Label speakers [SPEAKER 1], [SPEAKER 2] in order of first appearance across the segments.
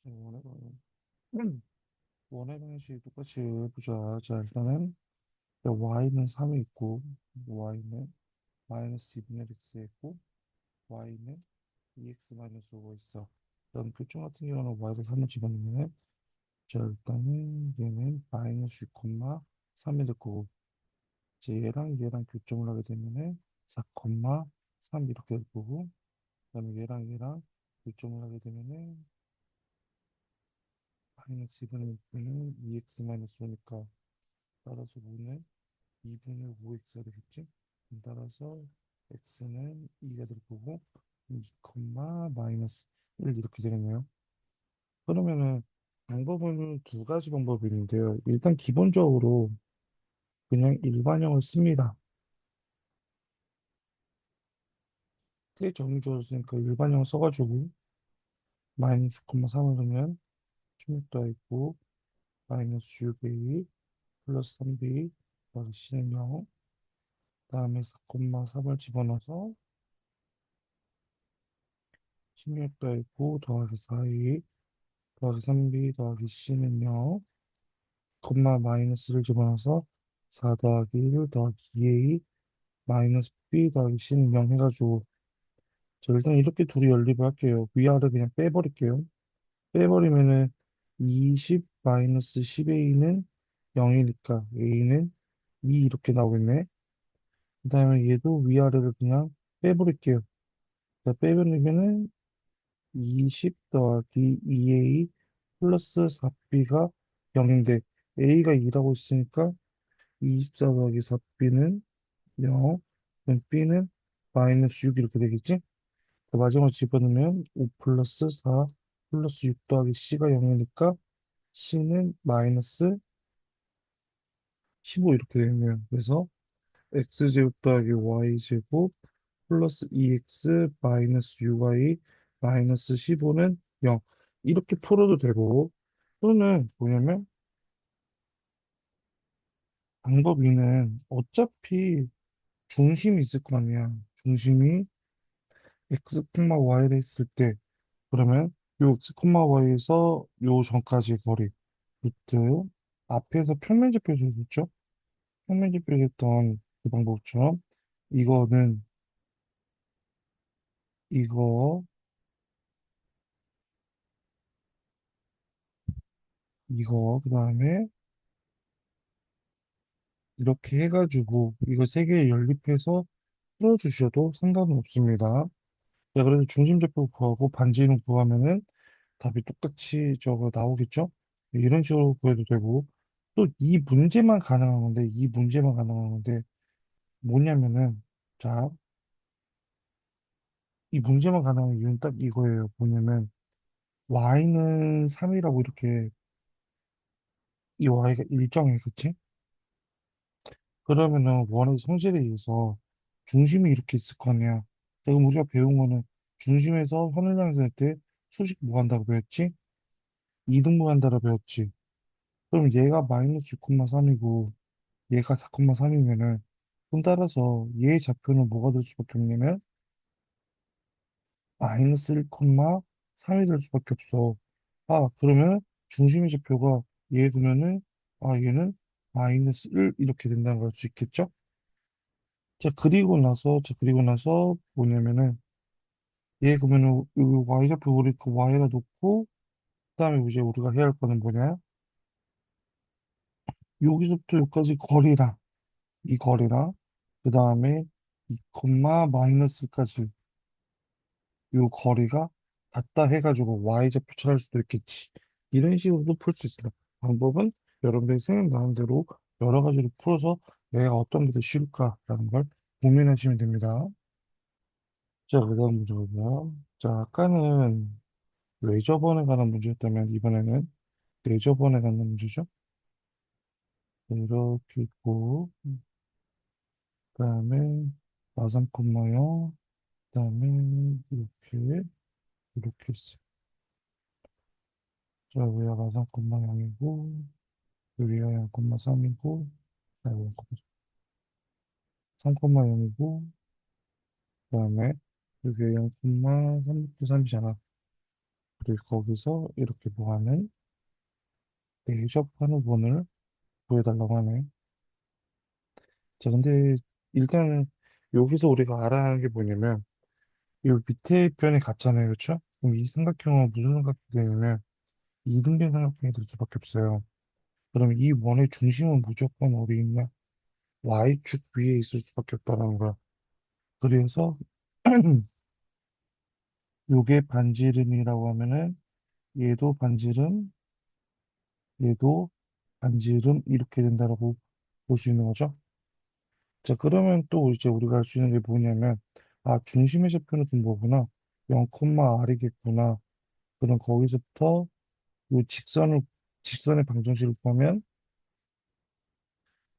[SPEAKER 1] 원해봐요. 원해는 식 똑같이 해보자. 자, 일단은 y는 3이 있고, y는 마이너스 2분의 x에 있고, y는 2x 마이너스 5가 있어. 그럼 교총 같은 경우는 y를 3을 집어넣으면, 자, 일단은 얘는 마이너스 6, 3이 될 거고, 이제 얘랑 교점을 하게 되면은 4, 3 이렇게 될 거고, 그다음에 얘랑 교점을 하게 되면은 마이너스 2분의 6는 2x 마이너스 5니까 따라서 5는 2분의 5x가 되겠지? 따라서 x는 2가 될 거고 2, 마이너스 1 이렇게 되겠네요. 그러면은 방법은 두 가지 방법이 있는데요. 일단 기본적으로 그냥 일반형을 씁니다. 정의 주어졌으니까 일반형 써가지고 마이너스 3을 넣으면 16 더했고 마이너스 6a 플러스 3b 더하기 c는 0 다음에 4, 3을 집어넣어서 16 더했고 더하기 4a 더하기 3b 더하기 c는 0, 마이너스를 집어넣어서 4 더하기 1 더하기 2a 마이너스 b 더하기 c는 0 해가지고 자, 일단 이렇게 둘이 연립을 할게요. 위아래 그냥 빼버릴게요. 빼버리면은 20 마이너스 10a는 0이니까 a는 2 이렇게 나오겠네. 그 다음에 얘도 위아래를 그냥 빼버릴게요. 자, 빼버리면은 20 더하기 2a 플러스 4b가 0인데 a가 2라고 있으니까 24 더하기 4b는 0, 그럼 b는 마이너스 6 이렇게 되겠지? 그 마지막으로 집어넣으면 5 플러스 4 플러스 6 더하기 c가 0이니까 c는 마이너스 15 이렇게 되겠네요. 그래서 x제곱 더하기 y제곱 플러스 2x 마이너스 6y 마이너스 15는 0 이렇게 풀어도 되고 또는 뭐냐면 방법 2는 어차피 중심이 있을 거 아니야. 중심이 x, y를 했을 때 그러면 요 x, y에서 요 전까지 거리 루트 앞에서 평면지표에서 했죠? 평면지표에서 했던 그 방법처럼 이거는 이거 이거 그 다음에 이렇게 해가지고 이거 세 개 연립해서 풀어주셔도 상관은 없습니다. 자, 그래서 중심지표 구하고 반지름 구하면은 답이 똑같이 저거 나오겠죠? 네, 이런 식으로 구해도 되고 또 이 문제만 가능한 건데 이 문제만 가능한 건데 뭐냐면은 자, 이 문제만 가능한 이유는 딱 이거예요. 뭐냐면 y는 3이라고 이렇게 이 y가 일정해, 그치? 그러면은 원의 성질에 의해서 중심이 이렇게 있을 거 아니야. 지금 우리가 배운 거는 중심에서 하늘 향해서 할 때 수직 무한다고 배웠지? 이등 무한다고 배웠지? 그럼 얘가 마이너스 6,3이고 얘가 4,3이면은 그럼 따라서 얘의 좌표는 뭐가 될 수밖에 없냐면 마이너스 1,3이 될 수밖에 없어. 아, 그러면 중심의 좌표가 얘 두면은 아, 얘는 마이너스 1 이렇게 된다는 걸 수 있겠죠? 그리고 나서 뭐냐면은 얘 그러면은 이 y좌표 우리 그 y에다 놓고 그다음에 이제 우리가 해야 할 거는 뭐냐? 여기서부터 여기까지 거리랑 이 거리랑 그다음에 이 마이너스까지 요 거리가 같다 해가지고 y좌표 찾을 수도 있겠지. 이런 식으로도 풀 수 있습니다. 방법은 여러분들이 생각나는 대로 여러 가지로 풀어서 내가 어떤 게 더 쉬울까라는 걸 고민하시면 됩니다. 자, 그다음 문제 보고요. 자, 아까는 레저번에 관한 문제였다면 이번에는 레저번에 관한 문제죠. 이렇게 있고 그다음에 마삼 콤마요. 그다음에 이렇게 있어요. 자, 위가 마삼 콤마 0이고 여기가 0,3이고, 아이고, 3,0이고, 그 다음에 여기 0,3이잖아. 그리고 거기서 이렇게 뭐하는 대접하는 원을 구해달라고 하네. 자, 근데 일단은 여기서 우리가 알아야 하는 게 뭐냐면 이 밑에 편이 같잖아요. 그렇죠? 그럼 이 삼각형은 무슨 삼각형이 되냐면 이등변 삼각형이 될 수밖에 없어요. 그럼 이 원의 중심은 무조건 어디 있냐? Y축 위에 있을 수밖에 없다는 거야. 그래서 요게 반지름이라고 하면은 얘도 반지름, 얘도 반지름 이렇게 된다라고 볼 수 있는 거죠. 자, 그러면 또 이제 우리가 알 수 있는 게 뭐냐면 아, 중심의 좌표는 좀 뭐구나. 0,R이겠구나. 그럼 거기서부터 이 직선의 방정식을 보면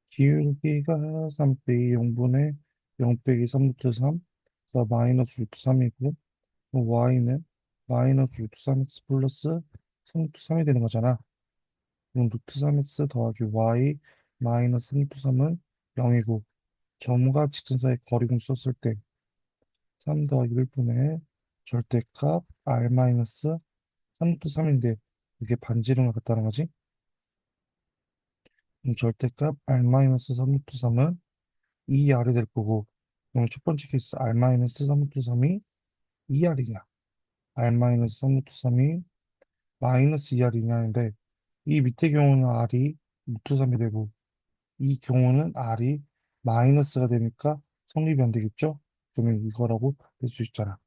[SPEAKER 1] 기울기가 3 빼기 0분의 0 빼기 3 루트 3, 마이너스 루트 3이고, y는 마이너스 루트 3x 플러스 3 루트 3이 되는 거잖아. 그럼 루트 3x 더하기 y 마이너스 3 루트 3은 0이고, 점과 직선 사이 거리공 썼을 때 3 더하기 1분의 절대값 r 마이너스 3 루트 3인데 이게 반지름을 갖다는 거지. 절대값 r-3 루트 3은 2r이 될 거고 그럼 첫 번째 케이스 r-3 루트 3이 2r이냐 r-3 루트 3이 마이너스 2r이냐인데 이 밑의 경우는 r이 루트 3이 되고 이 경우는 r이 마이너스가 되니까 성립이 안 되겠죠? 그러면 이거라고 될 수 있잖아.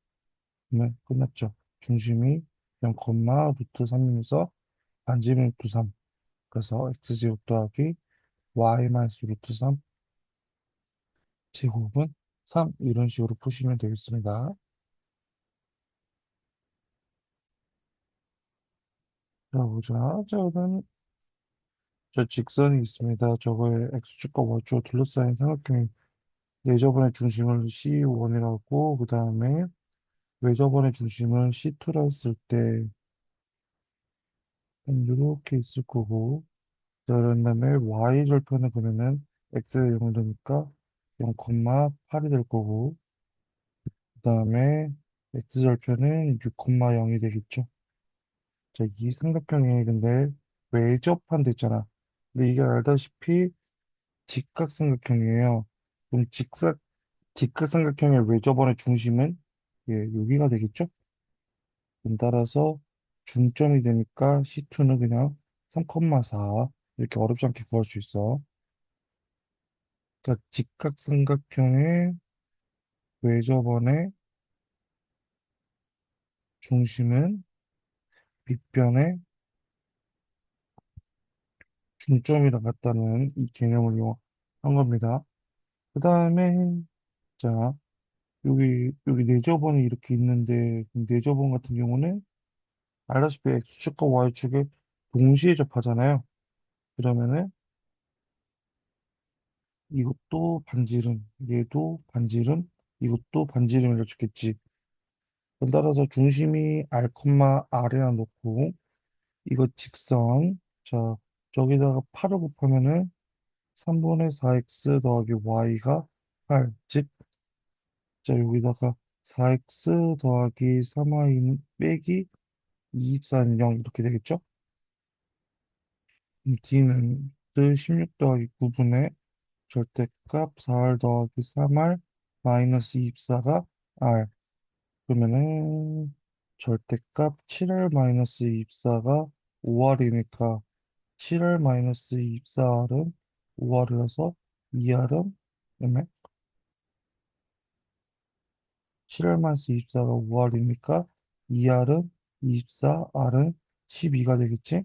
[SPEAKER 1] 그러면 끝났죠. 중심이 0, 루트 3이면서 반지름 루트 3 그래서 x제곱 더하기 y 마이너스 루트 3 제곱은 3 이런 식으로 푸시면 되겠습니다. 자, 보자. 자, 그다음 저 직선이 있습니다. 저거에 x축과 y축을 둘러싸인 삼각형이 내저번의 중심을 C1이라고 그 다음에 외저번의 중심을 C2라 했을 때 이렇게 있을 거고 자, 그런 다음에 y절편을 그러면 x에 0을 두니까 0,8이 될 거고 그 다음에 x절편은 6,0이 되겠죠. 자, 이 삼각형이 근데 외접한 데 있잖아. 근데 이게 알다시피 직각삼각형이에요. 그럼 직각삼각형의 외접원의 중심은 예, 여기가 되겠죠? 그럼 따라서 중점이 되니까 C2는 그냥 3,4 이렇게 어렵지 않게 구할 수 있어. 그러니까 직각삼각형의 외접원의 중심은 빗변의 중점이라 같다는 이 개념을 이용한 겁니다. 그 다음에 자 여기 내저번이 이렇게 있는데, 그럼 내저번 같은 경우는 알다시피 X축과 Y축에 동시에 접하잖아요. 그러면은 이것도 반지름, 얘도 반지름, 이것도 반지름이라 주겠지. 그럼 따라서 중심이 R, R이라 놓고, 이거 직선, 자, 저기다가 8을 곱하면은 3분의 4x 더하기 y가 8, 즉, 자, 여기다가 4x 더하기 3y 빼기 24는 0 이렇게 되겠죠? D는 16 더하기 9분의 절대값 4R 더하기 3R 마이너스 24가 R. 그러면은 절대값 7R 마이너스 24가 5R이니까 7R 마이너스 24R은 5R이라서 2R은 그러면 7R 마이너스 24가 5R이니까 2R은 24R은 12가 되겠지?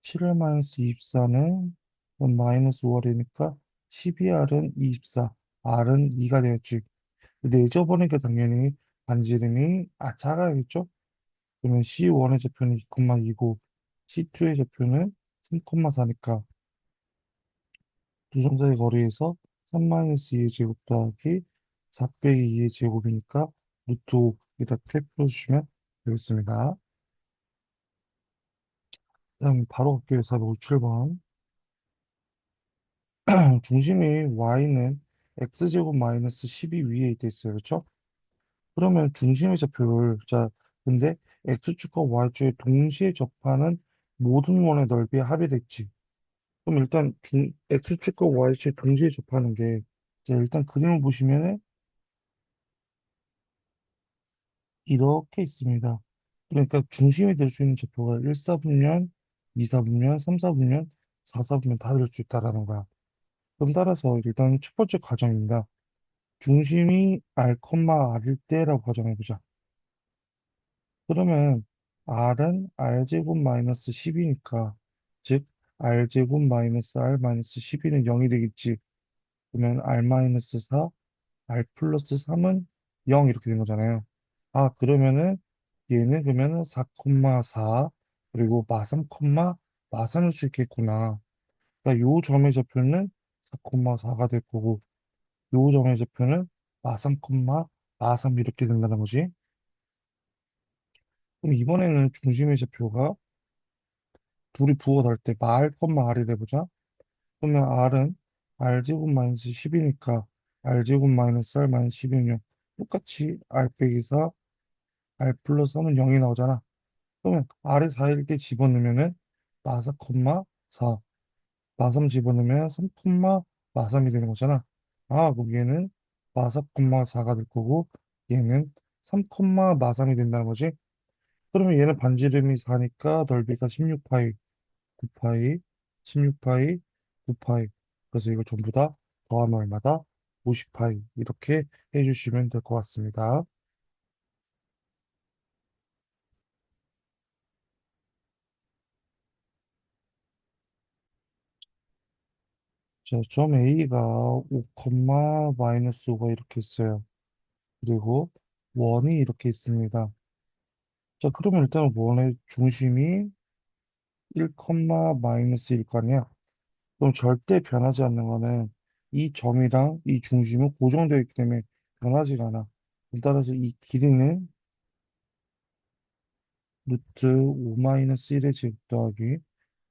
[SPEAKER 1] 7월 마이너스 24는 마이너스 5월이니까 12R은 24, R은 2가 되었지. 근데 잊어버리니까 당연히 반지름이 작아야겠죠? 그러면 C1의 좌표는 2,2고 C2의 좌표는 3,4니까 두 점 사이 거리에서 3-2의 제곱 더하기 4 빼기 2의 제곱이니까 루트 5 이렇게 풀어주시면 되겠습니다. 다음 바로 갈게요. 457번. 중심이 y는 x제곱 마이너스 12 위에 있다 있어요. 그렇죠? 그러면 중심의 좌표를 자 근데 X축과 Y축에 동시에 접하는 모든 원의 넓이의 합이 됐지. 그럼 일단 X축과 Y축에 동시에 접하는 게, 자, 일단 그림을 보시면은 이렇게 있습니다. 그러니까 중심이 될 수 있는 좌표가 1사분면, 2사분면, 3사분면, 4사분면 다 될 수 있다라는 거야. 그럼 따라서 일단 첫 번째 과정입니다. 중심이 R, R일 때라고 가정해보자. 그러면 R은 R제곱 마이너스 10이니까, 즉, R제곱 마이너스 R 마이너스 12는 0이 되겠지. 그러면 R 마이너스 4, R 플러스 3은 0 이렇게 된 거잖아요. 아, 그러면은 얘는 그러면은 4,4 그리고 마3, 마3일 수 있겠구나. 그러니까 요 점의 좌표는 4,4가 될 거고 요 점의 좌표는 마3, 마3 이렇게 된다는 거지. 그럼 이번에는 중심의 좌표가 둘이 부호 달 때 마 R이 돼보자. 그러면 R은 R제곱 마이너스 10이니까 R제곱 마이너스 R 마이너스 10이면 똑같이 R 빼기 4, R 플러스 3은 0이 나오잖아. 그러면 R이 4일 때 집어넣으면은 마사, 4, 마3 집어넣으면 3, 마3이 되는 거잖아. 아, 그럼 얘는 마사, 4가 될 거고 얘는 3, 마3이 된다는 거지. 그러면 얘는 반지름이 4니까 넓이가 16파이, 9파이, 16파이, 9파이. 그래서 이걸 전부 다 더하면 얼마다? 50파이. 이렇게 해주시면 될 것 같습니다. 자, 점 A가 5, 마이너스 5가 이렇게 있어요. 그리고 원이 이렇게 있습니다. 자, 그러면 일단 원의 중심이 1, 마이너스 1 거 아니야? 그럼 절대 변하지 않는 거는 이 점이랑 이 중심은 고정되어 있기 때문에 변하지가 않아. 따라서 이 길이는 루트 5 마이너스 1의 제곱 더하기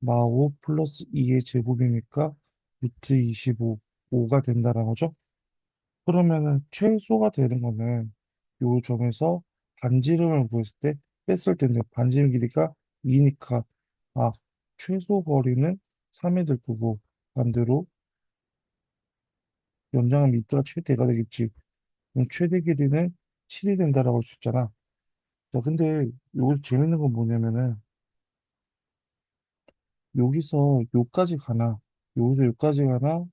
[SPEAKER 1] 마5 플러스 2의 제곱이니까 루트 25, 5가 된다는 거죠. 그러면은 최소가 되는 거는 요 점에서 반지름을 구했을 때 뺐을 텐데 반지름 길이가 2니까 아 최소 거리는 3이 될 거고 반대로 연장은 밑으로 최대가 되겠지. 그럼 최대 길이는 7이 된다라고 할 수 있잖아. 자, 근데 여기서 재밌는 건 뭐냐면은 여기서 요까지 가나 여기서 요까지 가나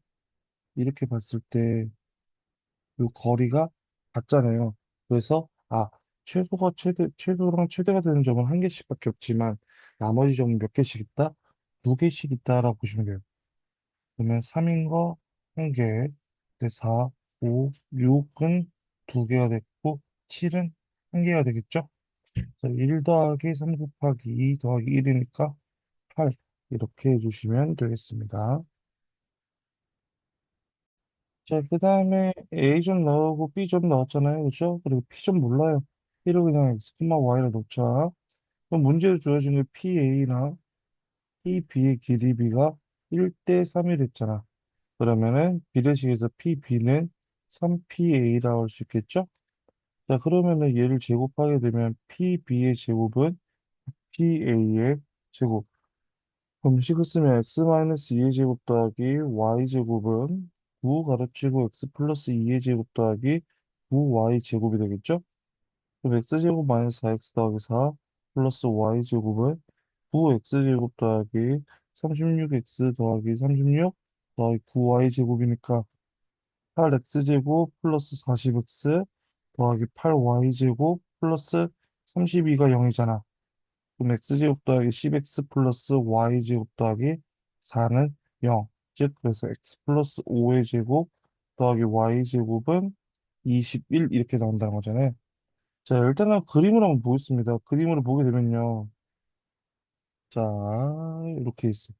[SPEAKER 1] 이렇게 봤을 때 요 거리가 같잖아요. 그래서 최소랑 최대가 되는 점은 한 개씩밖에 없지만 나머지 점은 몇 개씩 있다? 두 개씩 있다라고 보시면 돼요. 그러면 3인 거 한 개, 4, 5, 6은 두 개가 됐고 7은 한 개가 되겠죠? 1 더하기 3 곱하기 2 더하기 1이니까 8 이렇게 해주시면 되겠습니다. 자, 그 다음에 A 좀 넣고 B 좀 넣었잖아요. 그죠? 그리고 P 좀 몰라요. P를 그냥 X, Y를 넣자. 그럼 문제로 주어진 게 PA나 PB의 길이 B가 1대 3이 됐잖아. 그러면은 비례식에서 PB는 3PA라고 할 수 있겠죠? 자, 그러면은 얘를 제곱하게 되면 PB의 제곱은 PA의 제곱. 그럼 식을 쓰면 x-2의 제곱 더하기 y제곱은 9 가로치고 x 플러스 2의 제곱 더하기 9y 제곱이 되겠죠? 그럼 x제곱 마이너스 4x 더하기 4 플러스 y제곱은 9x제곱 더하기 36x 더하기 36 더하기 9y 제곱이니까 8x제곱 플러스 40x 더하기 8y 제곱 플러스 32가 0이잖아. 그럼 x제곱 더하기 10x 플러스 y제곱 더하기 4는 0. 즉, 그래서 x 플러스 5의 제곱 더하기 y제곱은 21 이렇게 나온다는 거잖아요. 자, 일단은 그림을 한번 보겠습니다. 그림으로 보게 되면요. 자, 이렇게 있어.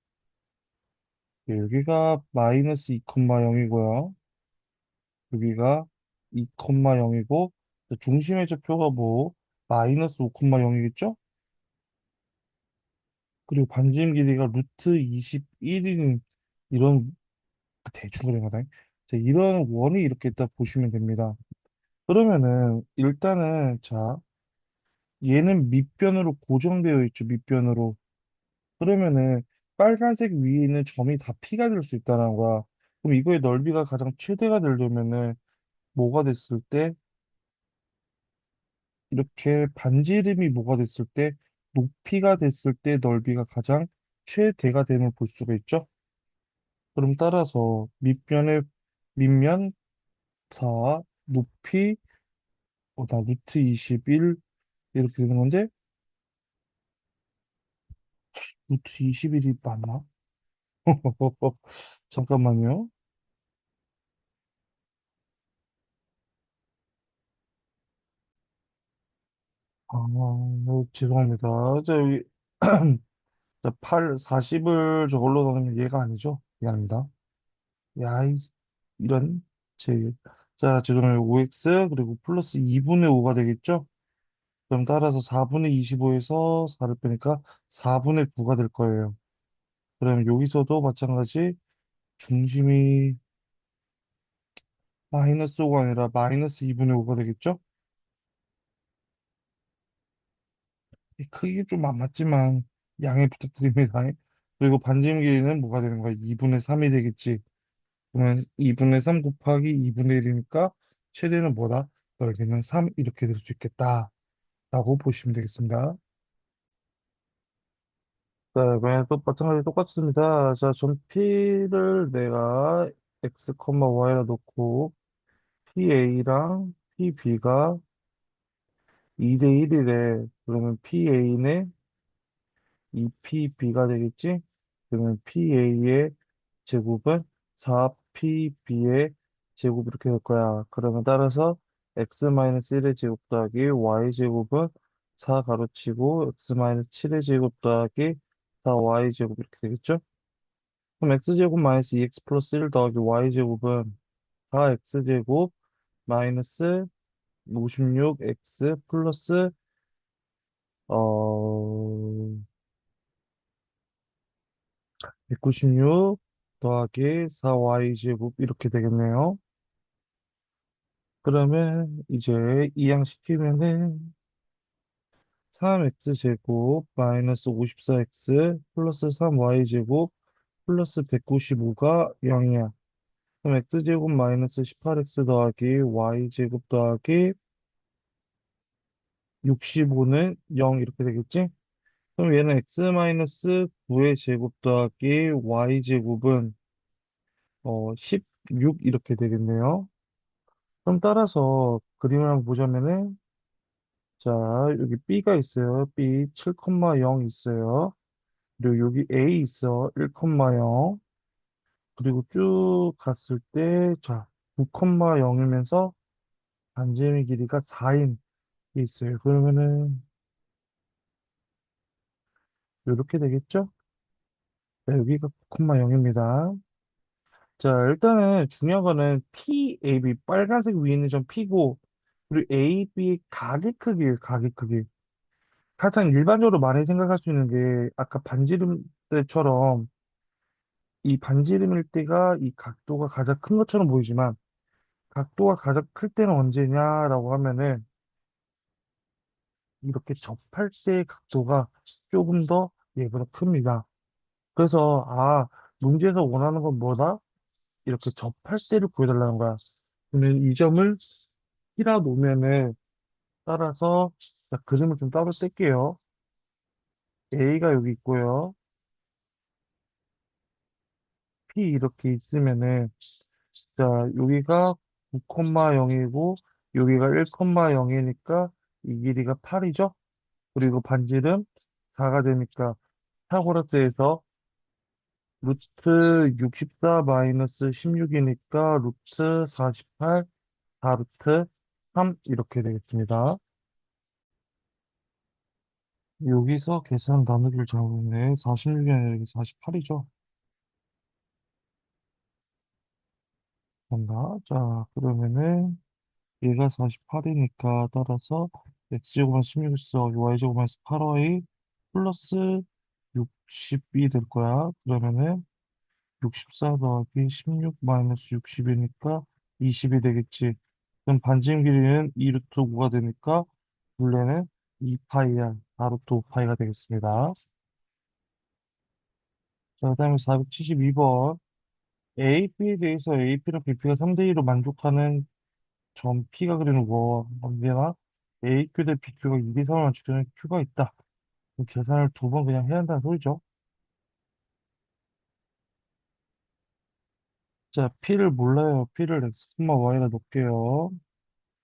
[SPEAKER 1] 여기가 마이너스 2,0이고요. 여기가 2,0이고, 중심의 좌표가 뭐, 마이너스 5,0이겠죠? 그리고 반지름 길이가 루트 21인 이런 대충 그림하다. 자, 이런 원이 이렇게 딱 보시면 됩니다. 그러면은 일단은 자, 얘는 밑변으로 고정되어 있죠, 밑변으로. 그러면은 빨간색 위에 있는 점이 다 P가 될 수 있다는 거야. 그럼 이거의 넓이가 가장 최대가 되려면은 뭐가 됐을 때, 이렇게 반지름이 뭐가 됐을 때, 높이가 됐을 때 넓이가 가장 최대가 됨을 볼 수가 있죠? 그럼 따라서 밑변의 밑면 4, 높이, 나 루트 21 이렇게 되는 건데, 루트 21이 맞나? 잠깐만요. 죄송합니다. 여기, 자, 8, 40을 저걸로 넣으면 얘가 아니죠? 미안합니다. 야, 이런, 제, 자, 죄송해요. 5x, 그리고 플러스 2분의 5가 되겠죠? 그럼 따라서 4분의 25에서 4를 빼니까 4분의 9가 될 거예요. 그럼 여기서도 마찬가지 중심이 마이너스 5가 아니라 마이너스 2분의 5가 되겠죠? 이 크기 좀 안 맞지만 양해 부탁드립니다. 그리고 반지름 길이는 뭐가 되는 거야? 2분의 3이 되겠지. 그러면 2분의 3 곱하기 2분의 1이니까 최대는 뭐다? 넓이는 3 이렇게 될 수 있겠다. 라고 보시면 되겠습니다. 자, 이번엔 또 마찬가지 똑같습니다. 자, 전 P를 내가 x, y라 놓고 PA랑 PB가 2대 1이래. 그러면 PA는 2PB가 되겠지? 그러면 PA의 제곱은 4PB의 제곱 이렇게 될 거야. 그러면 따라서 x-1의 제곱 더하기 y제곱은 4 가로치고 x-7의 제곱 더하기 4y제곱 이렇게 되겠죠? 그럼 x제곱 마이너스 2x 플러스 1 더하기 y제곱은 4x제곱 마이너스 56x 플러스 어 196 더하기 4y제곱 이렇게 되겠네요. 그러면 이제 이항시키면은 3x제곱 마이너스 54x 플러스 3y제곱 플러스 195가 0이야. 그럼 x제곱 마이너스 18x 더하기 y제곱 더하기 65는 0 이렇게 되겠지? 그럼 얘는 x 마이너스 9의 제곱 더하기 y제곱은 16 이렇게 되겠네요. 그럼 따라서 그림을 한번 보자면은 자, 여기 B가 있어요. B 7,0 있어요. 그리고 여기 A 있어. 1,0. 그리고 쭉 갔을 때, 자, 9,0이면서 반지름의 길이가 4인 게 있어요. 그러면은, 이렇게 되겠죠? 자, 여기가 9,0입니다. 자, 일단은 중요한 거는 PAB, 빨간색 위에 있는 점 P고, 그리고 AB 가게 크기예요, 가게 크기. 가장 일반적으로 많이 생각할 수 있는 게, 아까 반지름 때처럼 이 반지름일 때가 이 각도가 가장 큰 것처럼 보이지만 각도가 가장 클 때는 언제냐라고 하면은 이렇게 접할 때의 각도가 조금 더 얘보다 큽니다. 그래서 문제에서 원하는 건 뭐다? 이렇게 접할 때를 구해달라는 거야. 그러면 이 점을 P라 놓으면은 따라서 자, 그림을 좀 따로 뗄게요. A가 여기 있고요. P 이렇게 있으면은 자, 여기가 9,0이고, 여기가 1,0이니까 이 길이가 8이죠? 그리고 반지름 4가 되니까 피타고라스에서 루트 64 마이너스 16이니까 루트 48, 4루트 3 이렇게 되겠습니다. 여기서 계산 나누기를 잘못했네. 46이 아니라 여기 48이죠? 맞나? 자, 그러면은 얘가 48이니까 따라서 x제곱은 16서 y제곱은 8y 플러스 60이 될 거야. 그러면은 64 더하기 16 마이너스 60이니까 20이 되겠지. 그럼 반지름 길이는 2루트 5가 되니까 둘레는 2파이야. 바로 또 5파이가 되겠습니다. 자, 그다음에 472번. AP에 대해서 AP랑 BP가 3대2로 만족하는 점 P가 그리는 거. 언제나 AQ 대 BQ가 2대 3을 맞추는 Q가 있다. 그럼 계산을 두 번 그냥 해야 한다는 소리죠. 자, P를 몰라요. P를 X, Y가 놓을게요.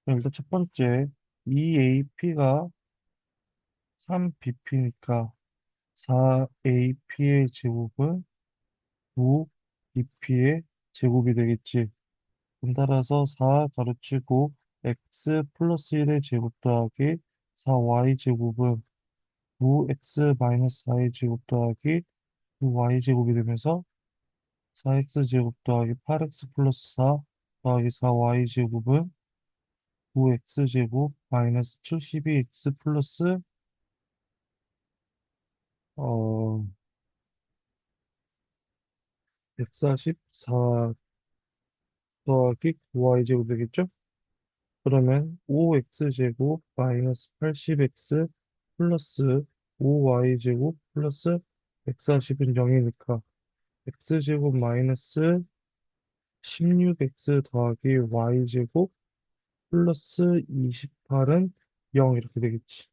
[SPEAKER 1] 그럼 일단 첫 번째, 2AP가 3BP니까 4AP의 제곱은 9BP의 제곱이 되겠지. 그럼 따라서 4 가로치고 x 플러스 1의 제곱 더하기 4y 제곱은 9x 마이너스 4의 제곱 더하기 9y 제곱이 되면서 4x 제곱 더하기 8x 플러스 4 더하기 4y 제곱은 9x 제곱 마이너스 72x 플러스 어 144 더하기 9y 제곱 되겠죠? 그러면 5x제곱 마이너스 80x 플러스 5y제곱 플러스 140은 0이니까 x제곱 마이너스 16x 더하기 y제곱 플러스 28은 0 이렇게 되겠지.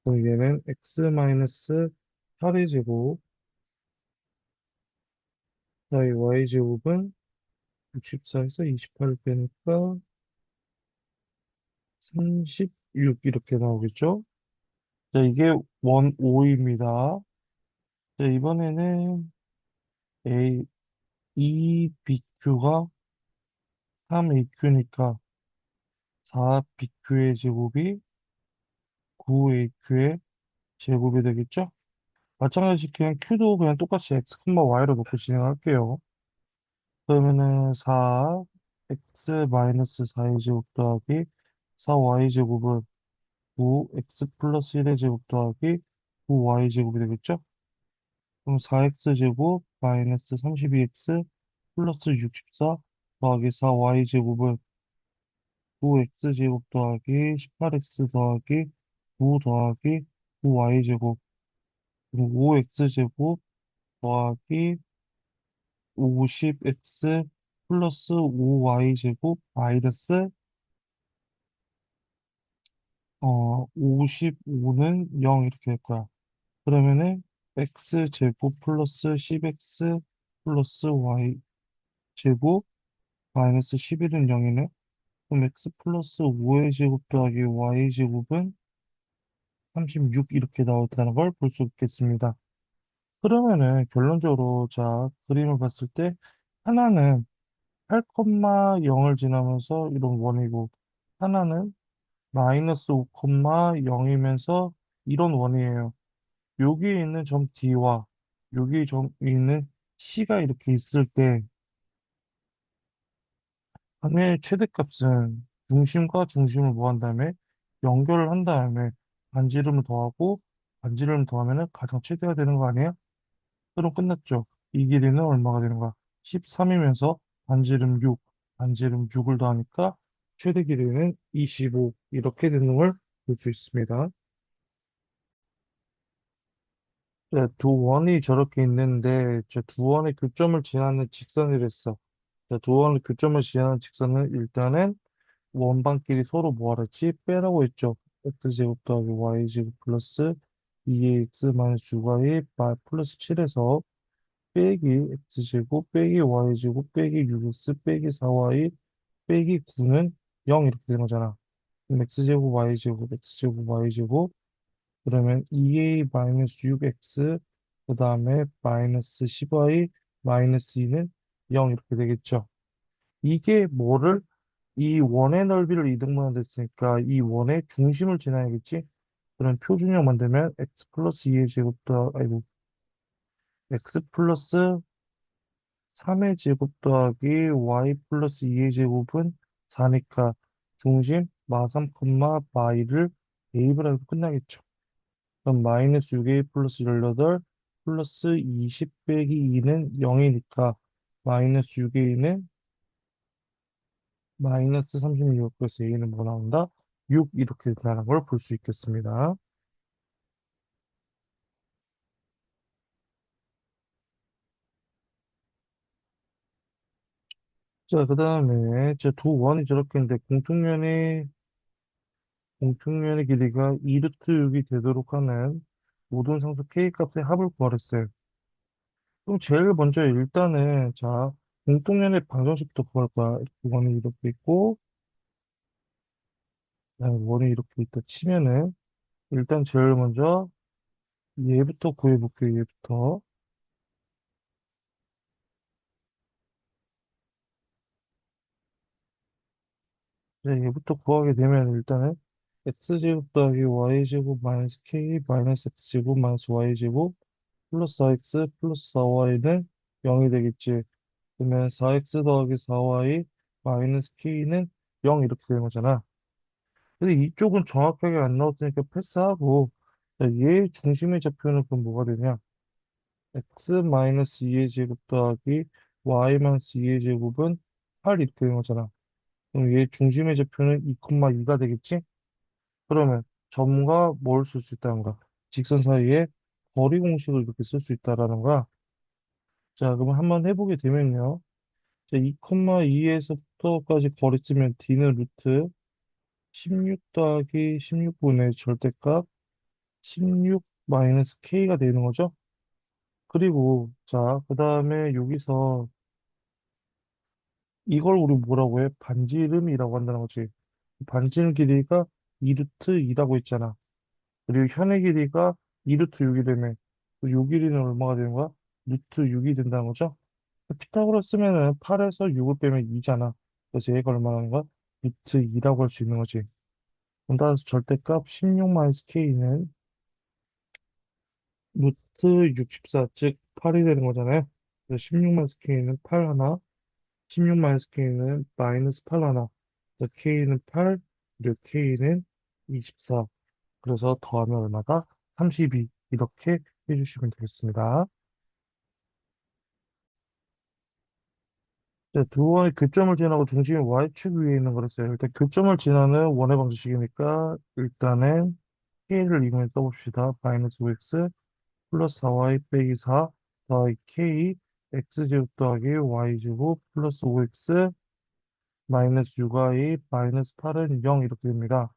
[SPEAKER 1] 그럼 얘는 x 마이너스 8의 제곱 더하기 y제곱은 64에서 28을 빼니까 36 이렇게 나오겠죠? 자, 이게 원 5입니다. 자, 이번에는 A, 2BQ가 3AQ니까 4BQ의 제곱이 9AQ의 제곱이 되겠죠? 마찬가지 그냥 Q도 그냥 똑같이 X, Y로 놓고 진행할게요. 그러면은 4X-4의 제곱 더하기 4Y 제곱은 9X 플러스 1의 제곱 더하기 9Y 제곱이 되겠죠? 그럼 4X 제곱 마이너스 32X 플러스 64 더하기 4Y 제곱은 9x 제곱 더하기 18x 더하기 9 더하기 9y 제곱 그리고 5x 제곱 더하기 50x 플러스 5y 제곱 마이너스 55는 0 이렇게 될 거야. 그러면은 x 제곱 플러스 10x 플러스 y 제곱 마이너스 11은 0이네. 그럼 x 플러스 5의 제곱 더하기 y 제곱은 36 이렇게 나왔다는 걸 볼 수 있겠습니다. 그러면은 결론적으로 자 그림을 봤을 때 하나는 8,0을 지나면서 이런 원이고 하나는 마이너스 5,0이면서 이런 원이에요. 여기에 있는 점 D와 여기 점 있는 C가 이렇게 있을 때 하나의 최대값은 중심과 중심을 모은 다음에 연결을 한 다음에 반지름을 더하고 반지름을 더하면은 가장 최대가 되는 거 아니에요? 그럼 끝났죠. 이 길이는 얼마가 되는 거야? 13이면서 반지름 6, 반지름 6을 더하니까 최대 길이는 25 이렇게 되는 걸 볼 수 있습니다. 네, 두 원이 저렇게 있는데 저 두 원의 교점을 지나는 직선이랬어. 자, 두 원의 교점을 지나는 직선은 일단은 원방끼리 서로 뭐 하랬지? 빼라고 했죠. x제곱 더하기 y제곱 플러스 2ax 마이너스 6y 플러스 7에서 빼기 x제곱 빼기 y제곱 빼기 6x 빼기 4y 빼기 9는 0 이렇게 되는 거잖아. 그럼 x제곱 y제곱 x제곱 y제곱 그러면 2a 마이너스 6x 그 다음에 마이너스 10y 마이너스 2는 0 이렇게 되겠죠. 이게 뭐를 이 원의 넓이를 이등분한 됐으니까 이 원의 중심을 지나야겠지. 그럼 표준형 만들면 x 플러스 2의 제곱 더 아이고 x 플러스 3의 제곱 더하기 y 플러스 2의 제곱은 4니까 중심 마3, 마이를 대입을 하고 끝나겠죠. 그럼 마이너스 6a 플러스 18 플러스 20 빼기 2는 0이니까 마이너스 6a는 마이너스 36. 그래서 a는 뭐 나온다? 6 이렇게 된다는 걸 볼 수 있겠습니다. 자, 그 다음에 두 원이 저렇게 있는데 공통면의 길이가 2루트 6이 되도록 하는 모든 상수 k 값의 합을 구하랬어요. 그럼 제일 먼저 일단은 공통면의 방정식부터 구할 거야. 원이 이렇게 있고 그다음에 원이 이렇게 있다 치면은 일단 제일 먼저 얘부터 구해볼게요. 얘부터. 자, 얘부터 구하게 되면 일단은 x제곱 더하기 y제곱 마이너스 k 마이너스 x제곱 마이너스 y제곱 플러스 4x 플러스 4y는 0이 되겠지. 그러면 4x 더하기 4y 마이너스 k는 0 이렇게 되는 거잖아. 근데 이쪽은 정확하게 안 나왔으니까 패스하고 자, 얘의 중심의 좌표는 그럼 뭐가 되냐? x 마이너스 2의 제곱 더하기 y 마이너스 2의 제곱은 8 이렇게 되는 거잖아. 그럼 얘 중심의 좌표는 2,2가 되겠지? 그러면 점과 뭘 쓸 수 있다는 거야? 직선 사이에 거리 공식을 이렇게 쓸 수 있다라는 거야. 자, 그럼 한번 해보게 되면요. 자, 2,2에서부터까지 거리 쓰면 d는 루트 16 더하기 16분의 절대값 16 마이너스 k가 되는 거죠. 그리고 그 다음에 여기서 이걸 우리 뭐라고 해? 반지름이라고 한다는 거지. 반지름 길이가 2루트 2라고 했잖아. 그리고 현의 길이가 2루트 6이 되면 요 길이는 얼마가 되는 거야? 루트 6이 된다는 거죠. 피타고라스 쓰면은 8에서 6을 빼면 2잖아. 그래서 얘가 얼마나 하는 거야? 루트 2라고 할 수 있는 거지. 그럼 따라서 절대값 16-K는 루트 64, 즉 8이 되는 거잖아요. 그래서 16-K는 8 하나, 16-K는 마이너스 8 하나. 그래서 K는 8, 그리고 K는 24. 그래서 더하면 얼마다? 32. 이렇게 해주시면 되겠습니다. 자, 두 번의 교점을 지나고 중심이 Y축 위에 있는 거랬어요. 일단 교점을 지나는 원의 방정식이니까 일단은 K를 이번에 써봅시다. 마이너스 5x 플러스 4y 빼기 4 더하기 K x제곱 더하기 y제곱 플러스 5x 마이너스 6y 마이너스 8은 0 이렇게 됩니다.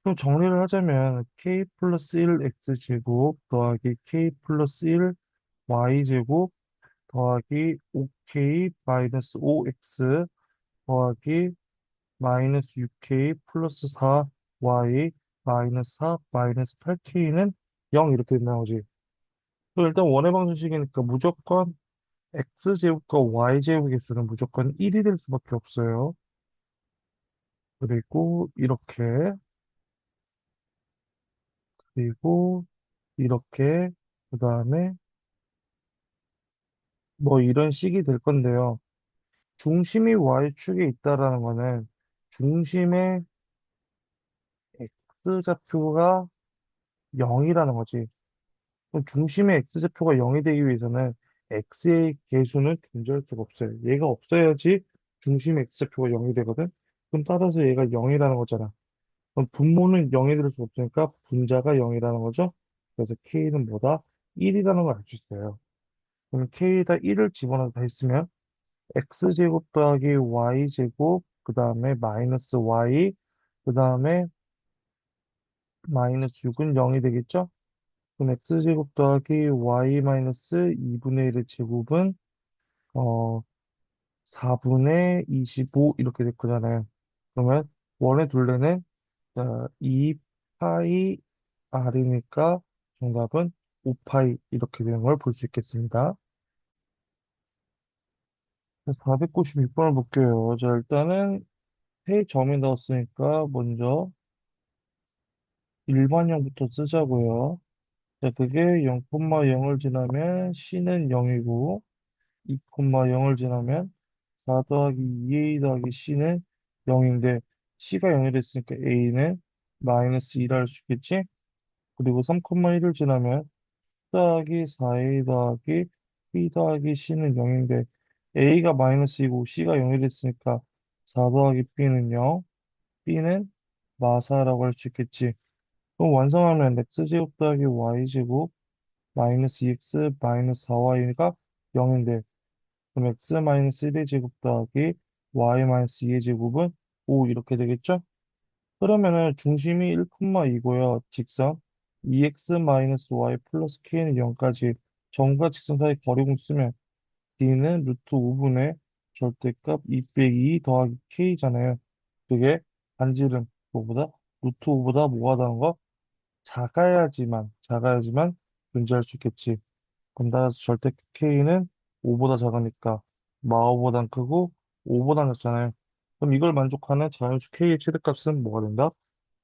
[SPEAKER 1] 그럼 정리를 하자면 K 플러스 1 x제곱 더하기 K 플러스 1 y제곱 더하기 5K 마이너스 5x 더하기 마이너스 6K 플러스 4Y 마이너스 4 마이너스 8K는 0 이렇게 된다는 거지. 그럼 일단 원의 방정식이니까 무조건 X제곱과 Y제곱의 개수는 무조건 1이 될 수밖에 없어요. 그리고 그리고 이렇게, 그 다음에 뭐 이런 식이 될 건데요. 중심이 Y축에 있다라는 거는 중심의 X좌표가 0이라는 거지. 그럼 중심의 X좌표가 0이 되기 위해서는 X의 개수는 존재할 수가 없어요. 얘가 없어야지 중심의 X좌표가 0이 되거든. 그럼 따라서 얘가 0이라는 거잖아. 그럼 분모는 0이 될 수 없으니까 분자가 0이라는 거죠. 그래서 K는 뭐다? 1이라는 걸 알 수 있어요. 그럼 K에다 1을 집어넣다 했으면 X제곱 더하기 Y제곱, 그 다음에 마이너스 Y, 그 다음에 마이너스 6은 0이 되겠죠? 그럼 x제곱 더하기 y 마이너스 2분의 1의 제곱은 어 4분의 25 이렇게 될 거잖아요. 그러면 원의 둘레는 2파이 r이니까 정답은 5파이 이렇게 되는 걸 볼 수 있겠습니다. 496번을 볼게요. 자, 일단은 세 점이 나왔으니까 먼저 일반형부터 쓰자고요. 자, 그게 0,0을 지나면 c는 0이고 2,0을 지나면 4 더하기 2a 더하기 c는 0인데 c가 0이 됐으니까 a는 마이너스 2라 할 수 있겠지? 그리고 3,1을 지나면 더하기 4a 더하기 b 더하기 c는 0인데 a가 마이너스 2고 c가 0이 됐으니까 4 더하기 b는 0, b는 마사라고 할 수 있겠지. 그럼 완성하면 x제곱 더하기 y제곱 마이너스 2x 마이너스 4y가 0인데 그럼 x 마이너스 1의 제곱 더하기 y-2의 제곱은 5 이렇게 되겠죠? 그러면은 중심이 1,2고요. 직선 2x-y 플러스 k는 0까지 점과 직선 사이 거리공 쓰면 d는 루트 5분의 절대값 2 빼기 2 더하기 k잖아요. 그게 반지름 뭐보다 루트 5보다 뭐가 다른 거? 작아야지만 존재할 수 있겠지. 그럼 따라서 절대 K는 5보다 작으니까 마오보단 크고 5보단 작잖아요. 그럼 이걸 만족하는 자연수 K의 최대값은 뭐가 된다?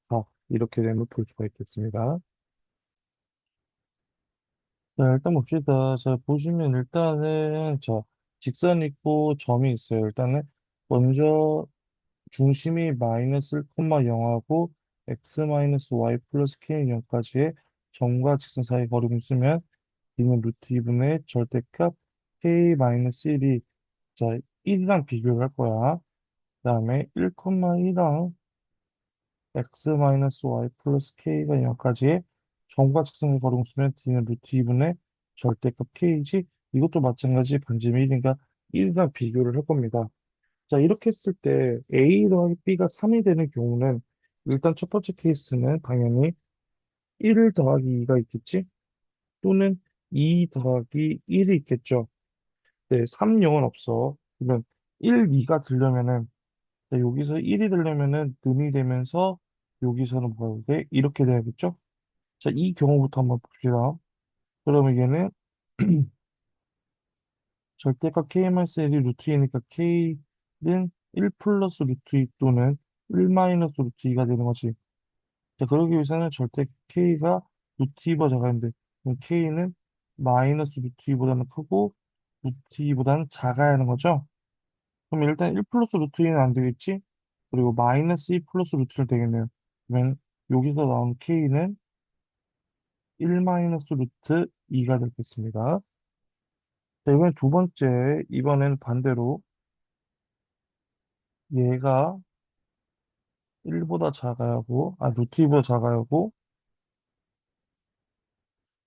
[SPEAKER 1] 자, 이렇게 되면 볼 수가 있겠습니다. 자, 일단 봅시다. 자, 보시면 일단은 직선이 있고 점이 있어요. 일단은 먼저 중심이 마이너스 1,0하고 x 마이너스 y 플러스 k는 0까지의 점과 직선 사이 거리를 쓰면 이는 루트 2분의 절대값 k-1이 자 1이랑 비교를 할 거야. 그 다음에 1,2랑 x 마이너스 y 플러스 k가 0까지의 점과 직선의 거리를 쓰면 d는 루트 2분의 절대값 k이지 이것도 마찬가지 반지름 1인가 1이랑 비교를 할 겁니다. 자, 이렇게 했을 때 A 더하기 B가 3이 되는 경우는 일단 첫 번째 케이스는 당연히 1 더하기 2가 있겠지? 또는 2 더하기 1이 있겠죠. 네, 3, 0은 없어. 그러면 1, 2가 들려면은 자, 여기서 1이 들려면은 는이 되면서 여기서는 뭐가 돼? 이렇게 돼야겠죠? 자, 이 경우부터 한번 봅시다. 그러면 얘는 절대값 k-1이 루트 2니까 k는 1 플러스 루트 2 또는 1 마이너스 루트 2가 되는 거지. 자, 그러기 위해서는 절대 k가 루트 2보다 작아야 하는데, 그럼 k는 마이너스 루트 2보다는 크고, 루트 2보다는 작아야 하는 거죠? 그럼 일단 1 플러스 루트 2는 안 되겠지? 그리고 마이너스 2 플러스 루트 1 되겠네요. 그러면 여기서 나온 k는 1 마이너스 루트 2가 되겠습니다. 자, 이번엔 두 번째, 이번엔 반대로 얘가 1보다 작아야 하고, 루트 2보다 작아야 하고,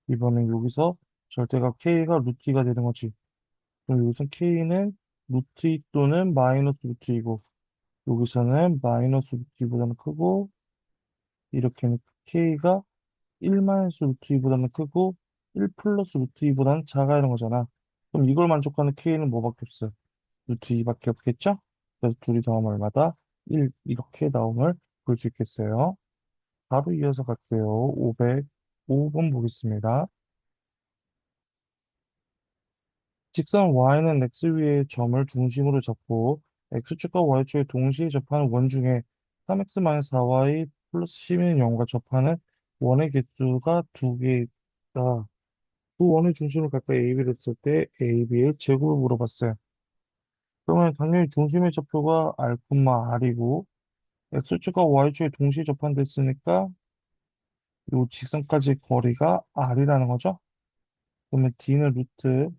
[SPEAKER 1] 이번엔 여기서 절대값 k가 루트 2가 되는 거지. 그럼 여기서 k는 루트 2 또는 마이너스 루트 2고, 여기서는 마이너스 루트 2보다는 크고, 이렇게는 k가 1 마이너스 루트 2보다는 크고, 1 플러스 루트 2보다는 작아야 하는 거잖아. 그럼 이걸 만족하는 k는 뭐밖에 없어요? 루트 2밖에 없겠죠? 그래서 둘이 더하면 얼마다? 1, 이렇게 나옴을 볼 수 있겠어요. 바로 이어서 갈게요. 505번 보겠습니다. 직선 y는 x 위의 점을 중심으로 잡고 x축과 y축에 동시에 접하는 원 중에 3x-4y 플러스 12는 0과 접하는 원의 개수가 두 개다. 두 원의 중심을 각각 a, b를 했을 때 a, b의 제곱을 물어봤어요. 그러면 당연히 중심의 좌표가 r, r이고 x축과 y축에 동시에 접한다 했으니까 이 직선까지 거리가 r이라는 거죠. 그러면 d는 루트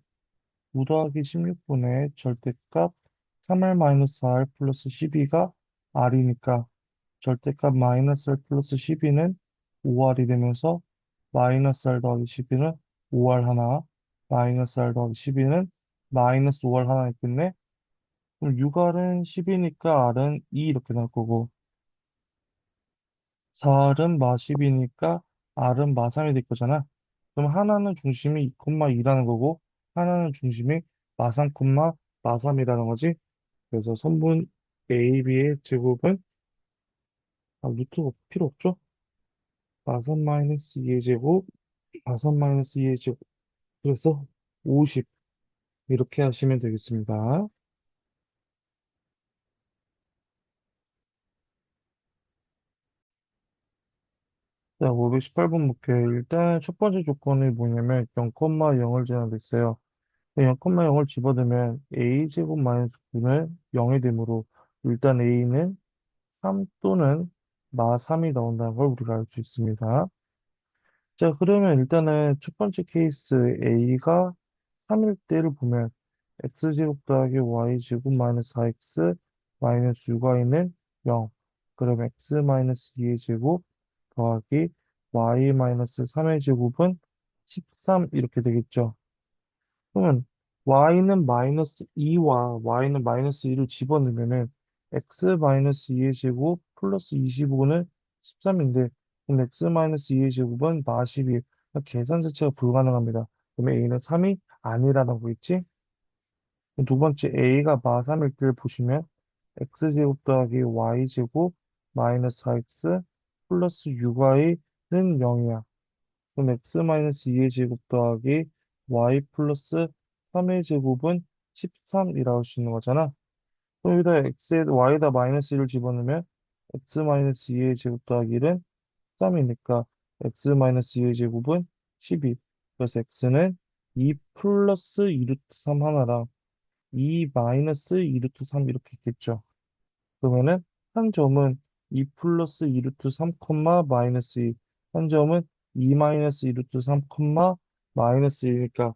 [SPEAKER 1] 5 더하기 16분의 절대값 3r 마이너스 4r 플러스 12가 r이니까 절대값 마이너스 r 플러스 12는 5r이 되면서 마이너스 r 더하기 12는 5r 하나, 마이너스 r 더하기 12는 마이너스 5r 하나 있겠네? 그럼 6r은 10이니까 r은 2 이렇게 나올 거고 4r은 마 10이니까 r은 마 3이 될 거잖아. 그럼 하나는 중심이 2,2라는 거고 하나는 중심이 마 3, 마 3이라는 거지. 그래서 선분 AB의 제곱은 루트가 필요 없죠? 마선 마이너스 2의 제곱, 마선 마이너스 2의 제곱. 그래서 50 이렇게 하시면 되겠습니다. 자, 518번 목표. 일단 첫 번째 조건이 뭐냐면 0,0을 제한했어요. 0,0을 집어넣으면 a제곱 마이너스 9는 0이 되므로 일단 a는 3 또는 마 3이 나온다는 걸 우리가 알 수 있습니다. 자, 그러면 일단은 첫 번째 케이스 a가 3일 때를 보면 x제곱 더하기 y제곱 마이너스 4x 마이너스 6y는 0. 그럼 x 마이너스 2의 제곱 더하기 y 마이너스 3의 제곱은 13 이렇게 되겠죠. 그러면 y는 마이너스 2와 y는 마이너스 2를 집어넣으면은 x 마이너스 2의 제곱 플러스 25는 13인데 그럼 x 마이너스 2의 제곱은 마 12. 계산 자체가 불가능합니다. 그러면 a는 3이 아니라는 거겠지? 두 번째 a가 마 3일 때를 보시면 x제곱 더하기 y제곱 마이너스 4x 플러스 6y는 0이야. 그럼 x 마이너스 2의 제곱 더하기 y 플러스 3의 제곱은 13이라고 할 수 있는 거잖아. 그럼 여기다 x에 y에다 마이너스 1을 집어넣으면 x 마이너스 2의 제곱 더하기 1은 3이니까 x 마이너스 2의 제곱은 12. 그래서 x는 2 플러스 2 루트 3 하나랑 2 마이너스 2 루트 3 이렇게 있겠죠. 그러면은 한 점은 2 플러스 2 루트 3 콤마 마이너스 2, 한 점은 2 마이너스 2 루트 3 콤마 마이너스 2니까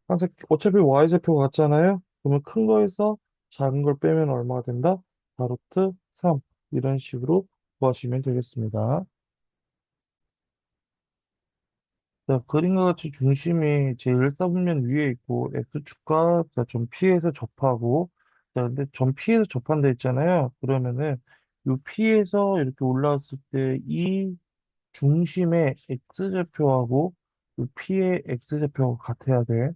[SPEAKER 1] 항상 어차피 y좌표가 같잖아요. 그러면 큰 거에서 작은 걸 빼면 얼마가 된다? 4 루트 3 이런 식으로 구하시면 되겠습니다. 자, 그림과 같이 중심이 제1사분면 위에 있고 X축과 자, 점 P에서 접하고 자, 근데 점 P에서 접한다 했잖아요. 그러면은 이 P에서 이렇게 올라왔을 때 이 중심의 X좌표하고 이 P의 X좌표가 같아야 돼.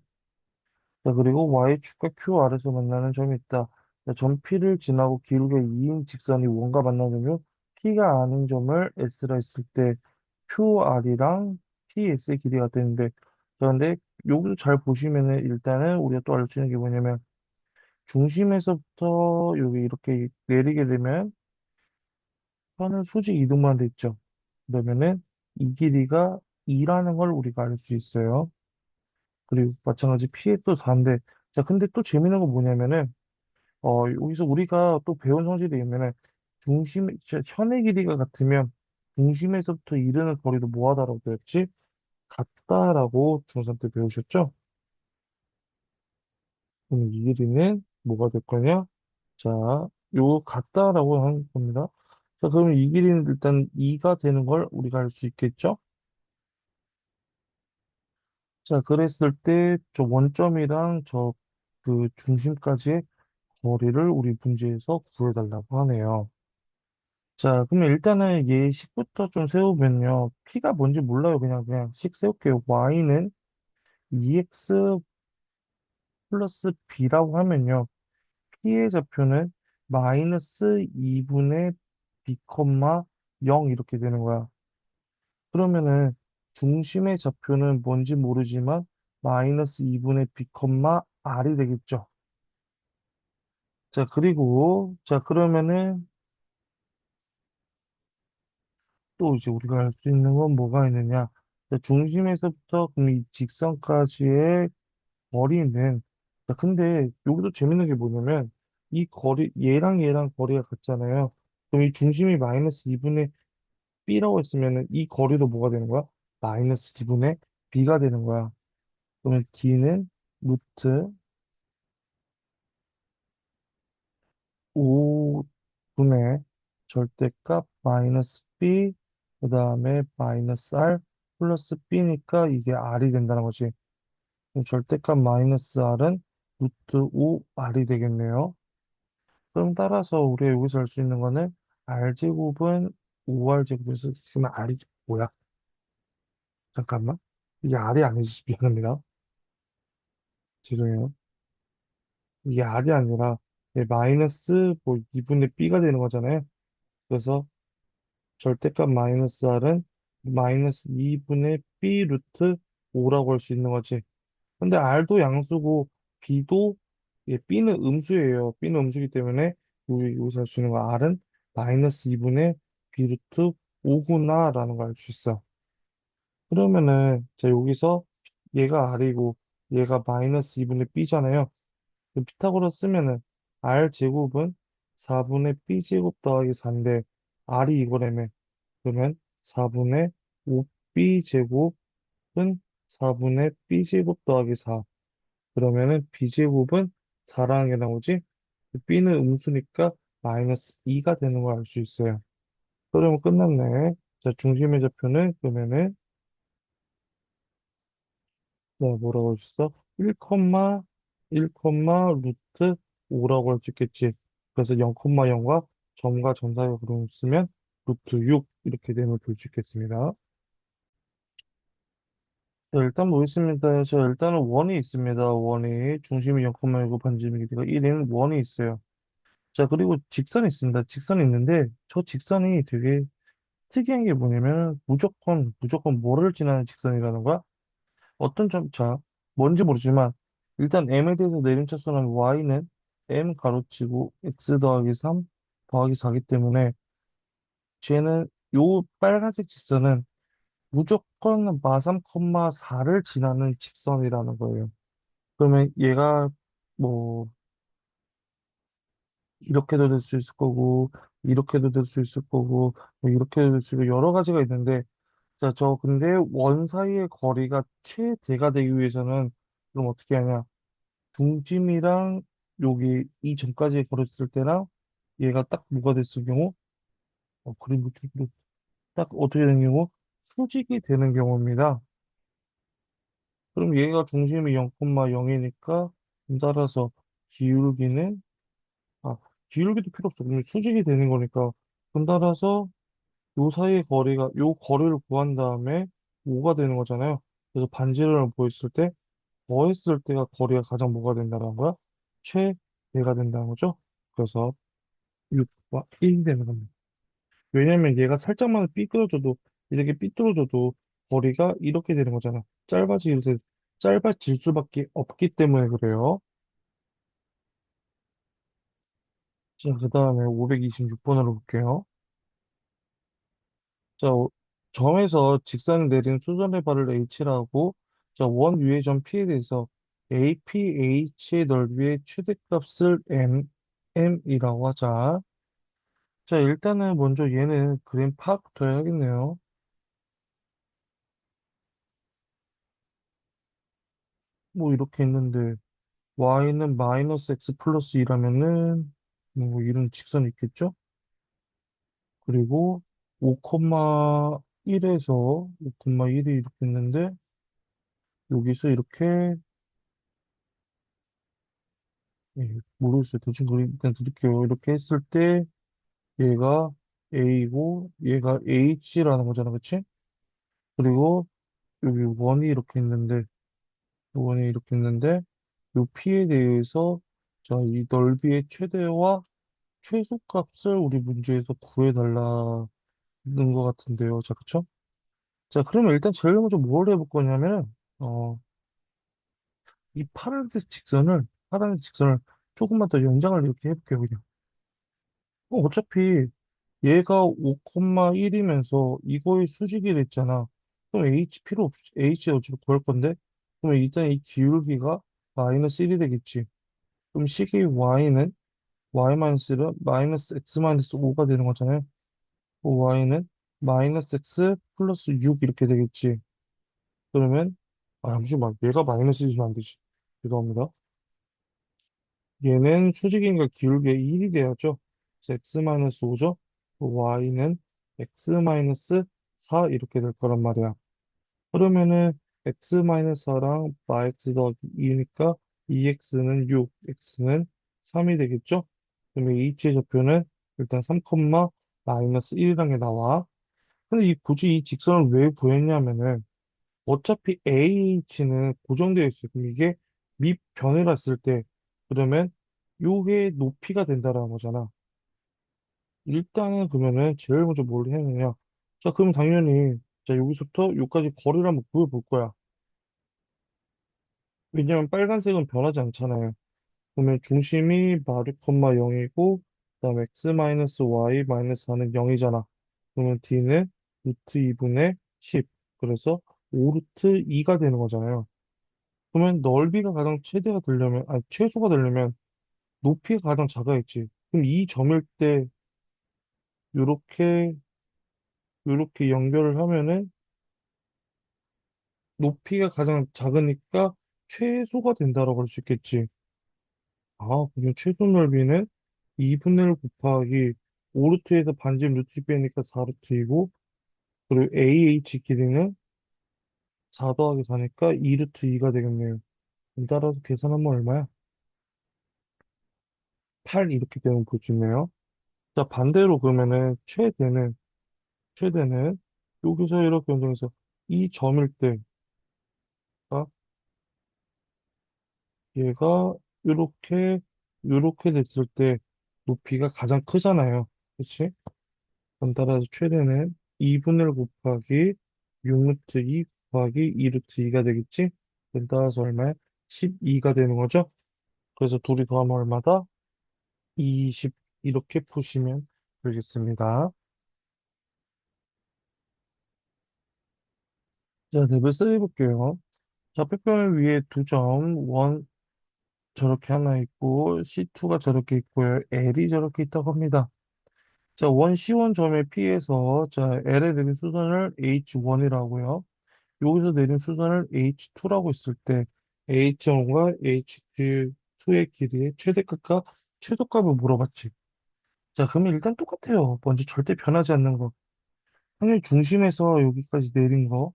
[SPEAKER 1] 자, 그리고 Y축과 Q 아래서 만나는 점이 있다. 자, 점 P를 지나고 길게 2인 직선이 원과 만나면 P가 아닌 점을 S라 했을 때 QR이랑 PS의 길이가 되는데, 자, 근데 여기서 잘 보시면은 일단은 우리가 또 알 수 있는 게 뭐냐면 중심에서부터 여기 이렇게 내리게 되면 선은 수직 이동만 돼 있죠. 그러면은 이 길이가 2라는 걸 우리가 알 수 있어요. 그리고 마찬가지 PS도 4인데, 자, 근데 또 재밌는 건 뭐냐면은 여기서 우리가 또 배운 성질이 있면은 현의 길이가 같으면 중심에서부터 이르는 거리도 뭐하다라고 배웠지? 같다라고 중3 때 배우셨죠? 그럼 이 길이는 뭐가 될 거냐? 자, 요 같다라고 하는 겁니다. 자, 그러면 이 길이는 일단 2가 되는 걸 우리가 알 수 있겠죠? 자, 그랬을 때 저 원점이랑 저 그 중심까지의 거리를 우리 문제에서 구해달라고 하네요. 자, 그러면 일단은 예식부터 좀 세우면요. P가 뭔지 몰라요. 그냥 식 세울게요. Y는 2x 플러스 B라고 하면요. P의 좌표는 마이너스 2분의 B, 0 이렇게 되는 거야. 그러면은 중심의 좌표는 뭔지 모르지만 마이너스 2분의 B, R이 되겠죠. 자, 그리고 자, 그러면은 또 이제 우리가 알 수 있는 건 뭐가 있느냐? 자, 중심에서부터 그럼 이 직선까지의 거리는 자, 근데 여기도 재밌는 게 뭐냐면 이 거리 얘랑 거리가 같잖아요. 그럼 이 중심이 마이너스 2분의 B라고 했으면은 이 거리도 뭐가 되는 거야? 마이너스 2분의 B가 되는 거야. 그러면 D는 루트 5분의 절대값 마이너스 B 그 다음에 마이너스 R 플러스 B니까 이게 R이 된다는 거지. 그럼 절대값 마이너스 R은 루트 5R이 되겠네요. 그럼 따라서 우리가 여기서 알 수 있는 거는 R제곱은 5R제곱에서 그러면 R이 뭐야? 잠깐만. 이게 R이 아니지. 미안합니다. 죄송해요. 이게 R이 아니라 마이너스 뭐 2분의 B가 되는 거잖아요. 그래서 절대값 마이너스 R은 마이너스 2분의 B 루트 5라고 할 수 있는 거지. 근데 R도 양수고 B도 B는 음수예요. B는 음수이기 때문에 여기서 할 수 있는 거 R은 마이너스 2분의 B 루트 5구나 라는 걸 알 수 있어. 그러면은 자 여기서 얘가 R이고 얘가 마이너스 2분의 B잖아요. 피타고라스 쓰면은 R 제곱은 4분의 B 제곱 더하기 4인데 R이 이거라며. 그러면 4분의 5B 제곱은 4분의 B 제곱 더하기 4. 그러면은 B제곱은 4라는 게 나오지? B는 음수니까 마이너스 2가 되는 걸 알 수 있어요. 그러면 끝났네. 자, 중심의 좌표는 그러면은 뭐라고 했어? 1, 1, 루트 5라고 할 수 있겠지. 그래서 0,0과 점과 점 사이에 그럼 쓰면 루트 6 이렇게 되면 볼 수 있겠습니다. 자, 일단 뭐 있습니다. 자, 일단은 원이 있습니다. 원이 중심이 0,6고 반지름이 길이가 1인 원이 있어요. 자, 그리고 직선이 있습니다. 직선이 있는데 저 직선이 되게 특이한 게 뭐냐면 무조건 뭐를 지나는 직선이라는 거야. 어떤 점, 자, 뭔지 모르지만 일단 m에 대해서 내림차순환 y는 m 가로치고 x 더하기 3 더하기 4기 때문에 쟤는 요 빨간색 직선은 무조건 마3, 4를 지나는 직선이라는 거예요. 그러면 얘가 뭐 이렇게도 될 수 있을 거고 이렇게도 될 수 있을 거고 뭐 이렇게도 될 수 있고 여러 가지가 있는데 자, 저 근데 원 사이의 거리가 최대가 되기 위해서는 그럼 어떻게 하냐? 중심이랑 여기 이 점까지 걸었을 때랑 얘가 딱 뭐가 됐을 경우 그림 이렇게 딱 어떻게 되는 경우 수직이 되는 경우입니다. 그럼 얘가 중심이 0,0이니까 따라서 기울기는 아 기울기도 필요 없어. 그러면 수직이 되는 거니까 그럼 따라서 요 사이의 거리가 요 거리를 구한 다음에 5가 되는 거잖아요. 그래서 반지름을 보였을 때 더했을 때가 거리가 가장 뭐가 된다는 거야? 최대가 된다는 거죠. 그래서 6과 1이 되는 겁니다. 왜냐면 얘가 살짝만 삐뚤어져도 이렇게 삐뚤어져도 거리가 이렇게 되는 거잖아. 짧아질 수밖에 없기 때문에 그래요. 자, 그 다음에 526번으로 볼게요. 자, 점에서 직선을 내린 수선의 발을 H라고, 자, 원 위의 점 P에 대해서 APH의 넓이의 최대값을 M이라고 하자. 자, 일단은 먼저 얘는 그림 파악부터 해야겠네요. 뭐 이렇게 있는데, Y는 마이너스 X 플러스 2라면은, 뭐 이런 직선이 있겠죠? 그리고 5,1에서 5,1이 이렇게 있는데, 여기서 이렇게 모르겠어요. 대충 일단 드릴게요. 이렇게 했을 때 얘가 A고 얘가 H라는 거잖아. 그치? 그리고 여기 원이 이렇게 있는데 이 P에 대해서 자, 이 넓이의 최대와 최소값을 우리 문제에서 구해달라는 것 같은데요. 자, 그쵸? 자, 그러면 일단 제일 먼저 뭘 해볼 거냐면은 이 파란색 직선을 조금만 더 연장을 이렇게 해볼게요. 그냥. 어차피 얘가 5,1이면서 이거의 수직이 됐잖아. 그럼 H 필요 없이, H 어차피 구할 건데? 그러면 일단 이 기울기가 마이너스 1이 되겠지. 그럼 식의 Y-1은 마이너스 X 마이너스 5가 되는 거잖아요. Y는 마이너스 X 플러스 6 이렇게 되겠지. 그러면, 잠시만, 얘가 마이너스이면 안 되지. 죄송합니다. 얘는 수직인가 기울기가 1이 돼야죠. 그래서 X-5죠. Y는 X-4 이렇게 될 거란 말이야. 그러면은 X-4랑 마x 더하기 2니까 2x는 6, x는 3이 되겠죠? 그러면 h의 좌표는 일단 3, 마이너스 1이라는 게 나와. 근데 굳이 이 직선을 왜 구했냐면은 어차피 AH는 고정되어 있어요. 그럼 이게 밑변을 했을 때, 그러면 요게 높이가 된다라는 거잖아. 일단은 그러면은 제일 먼저 뭘 해야 되냐. 자, 그럼 당연히, 자, 여기서부터 여기까지 거리를 한번 구해볼 거야. 왜냐면 빨간색은 변하지 않잖아요. 그러면 중심이 마르 콤마 0이고, 그다음에 x 마이너스 y 마이너스 4는 0이잖아. 그러면 d는 루트 2분의 10. 그래서 5 루트 2가 되는 거잖아요. 그러면 넓이가 가장 최소가 되려면 높이가 가장 작아야지. 그럼 이 점일 때 요렇게 요렇게 연결을 하면은 높이가 가장 작으니까 최소가 된다라고 할 수 있겠지. 그러면 최소 넓이는 2분의 1 곱하기 5루트에서 반지름 루트 빼니까 4루트이고 그리고 AH 길이는 4 더하기 4니까 2루트 2가 되겠네요. 그럼 따라서 계산하면 얼마야? 8 이렇게 되면 볼 수 있네요. 자, 반대로 그러면은 최대는 여기서 이렇게 연장해서 이 점일 때, 아, 얘가 이렇게 됐을 때 높이가 가장 크잖아요. 그치? 그럼 따라서 최대는 2분의 1 곱하기 6루트 2 곱하기 2루트 2가 되겠지? 그럼 따라서 얼마야? 12가 되는 거죠? 그래서 둘이 더하면 얼마다? 20 이렇게 푸시면 되겠습니다. 자, 레벨 3 해볼게요. 좌표변을 위에 두 점, 원 저렇게 하나 있고, C2가 저렇게 있고요. L이 저렇게 있다고 합니다. 자, 원 C1 점에 P에서, 자, L에 내린 수선을 H1이라고요. 여기서 내린 수선을 H2라고 했을 때, H1과 H2의 길이의 최대값과 최소값을 물어봤지. 자, 그러면 일단 똑같아요. 먼저 절대 변하지 않는 거. 당연히 중심에서 여기까지 내린 거,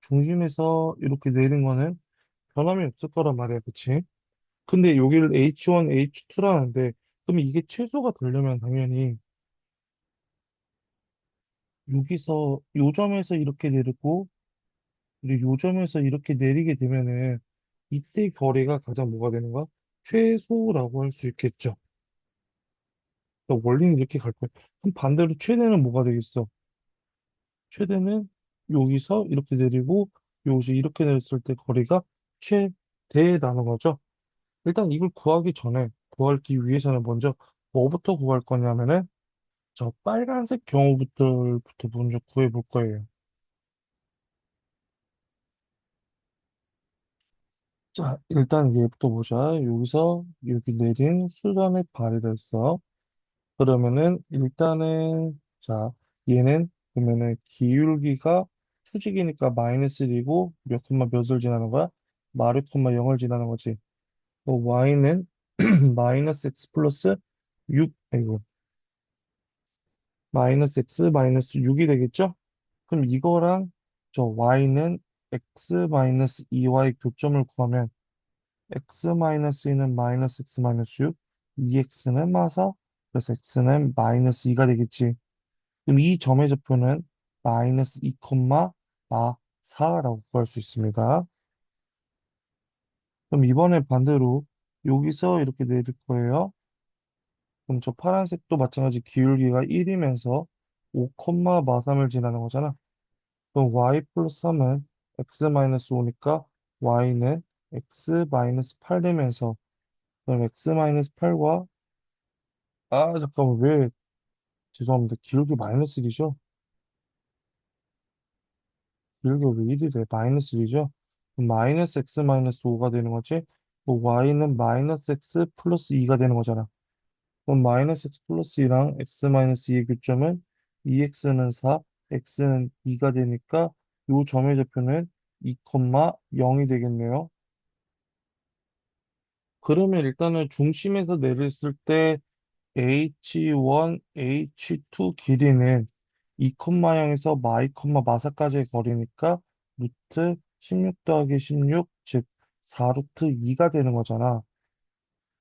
[SPEAKER 1] 중심에서 이렇게 내린 거는 변함이 없을 거란 말이야, 그치? 근데 여기를 H1, H2라는데, 그럼 이게 최소가 되려면 당연히 여기서, 요 점에서 이렇게 내리고, 그리고 요 점에서 이렇게 내리게 되면은, 이때 거리가 가장 뭐가 되는 거야? 최소라고 할 수 있겠죠. 그러니까 원리는 이렇게 갈 거야. 그럼 반대로 최대는 뭐가 되겠어? 최대는 여기서 이렇게 내리고, 여기서 이렇게 내렸을 때 거리가 최대라는 거죠. 일단 이걸 구하기 전에, 구하기 위해서는 먼저 뭐부터 구할 거냐면은, 저 빨간색 경우부터 먼저 구해 볼 거예요. 자, 일단 얘부터 보자. 여기서 여기 내린 수선의 발휘를 했어. 그러면은 일단은 자, 얘는 보면은 기울기가 수직이니까 마이너스 1이고 몇 콤마 몇을 지나는 거야? 마르 콤마 0을 지나는 거지. y는 마이너스 x 플러스 6, 아이고, 마이너스 x 마이너스 6이 되겠죠? 그럼 이거랑 저 y는 x 마이너스 2y 교점을 구하면 x 마이너스 2는 마이너스 x 마이너스 6, 2x는 마사, 그래서 x는 마이너스 2가 되겠지. 그럼 이 점의 좌표는 마이너스 2, 마 4라고 구할 수 있습니다. 그럼 이번에 반대로 여기서 이렇게 내릴 거예요. 그럼 저 파란색도 마찬가지 기울기가 1이면서 5, 마 3을 지나는 거잖아. 그럼 y 플러스 3은 x 마이너스 5니까 y는 x 마이너스 8 되면서 그럼 x 마이너스 8과 잠깐만 왜 죄송합니다. 기울기 마이너스 1이죠? 기울기가 왜 1이래? 마이너스 1이죠? 그럼 마이너스 x 마이너스 5가 되는 거지? y는 마이너스 x 플러스 2가 되는 거잖아. 그럼 마이너스 x 플러스 2랑 x 마이너스 2의 교점은 2x는 4, x는 2가 되니까 이 점의 좌표는 2, 0이 되겠네요. 그러면 일단은 중심에서 내렸을 때 H1, H2 길이는 2,0에서 마이, 마사까지의 거리니까 루트 16 더하기 16, 즉 4루트 2가 되는 거잖아.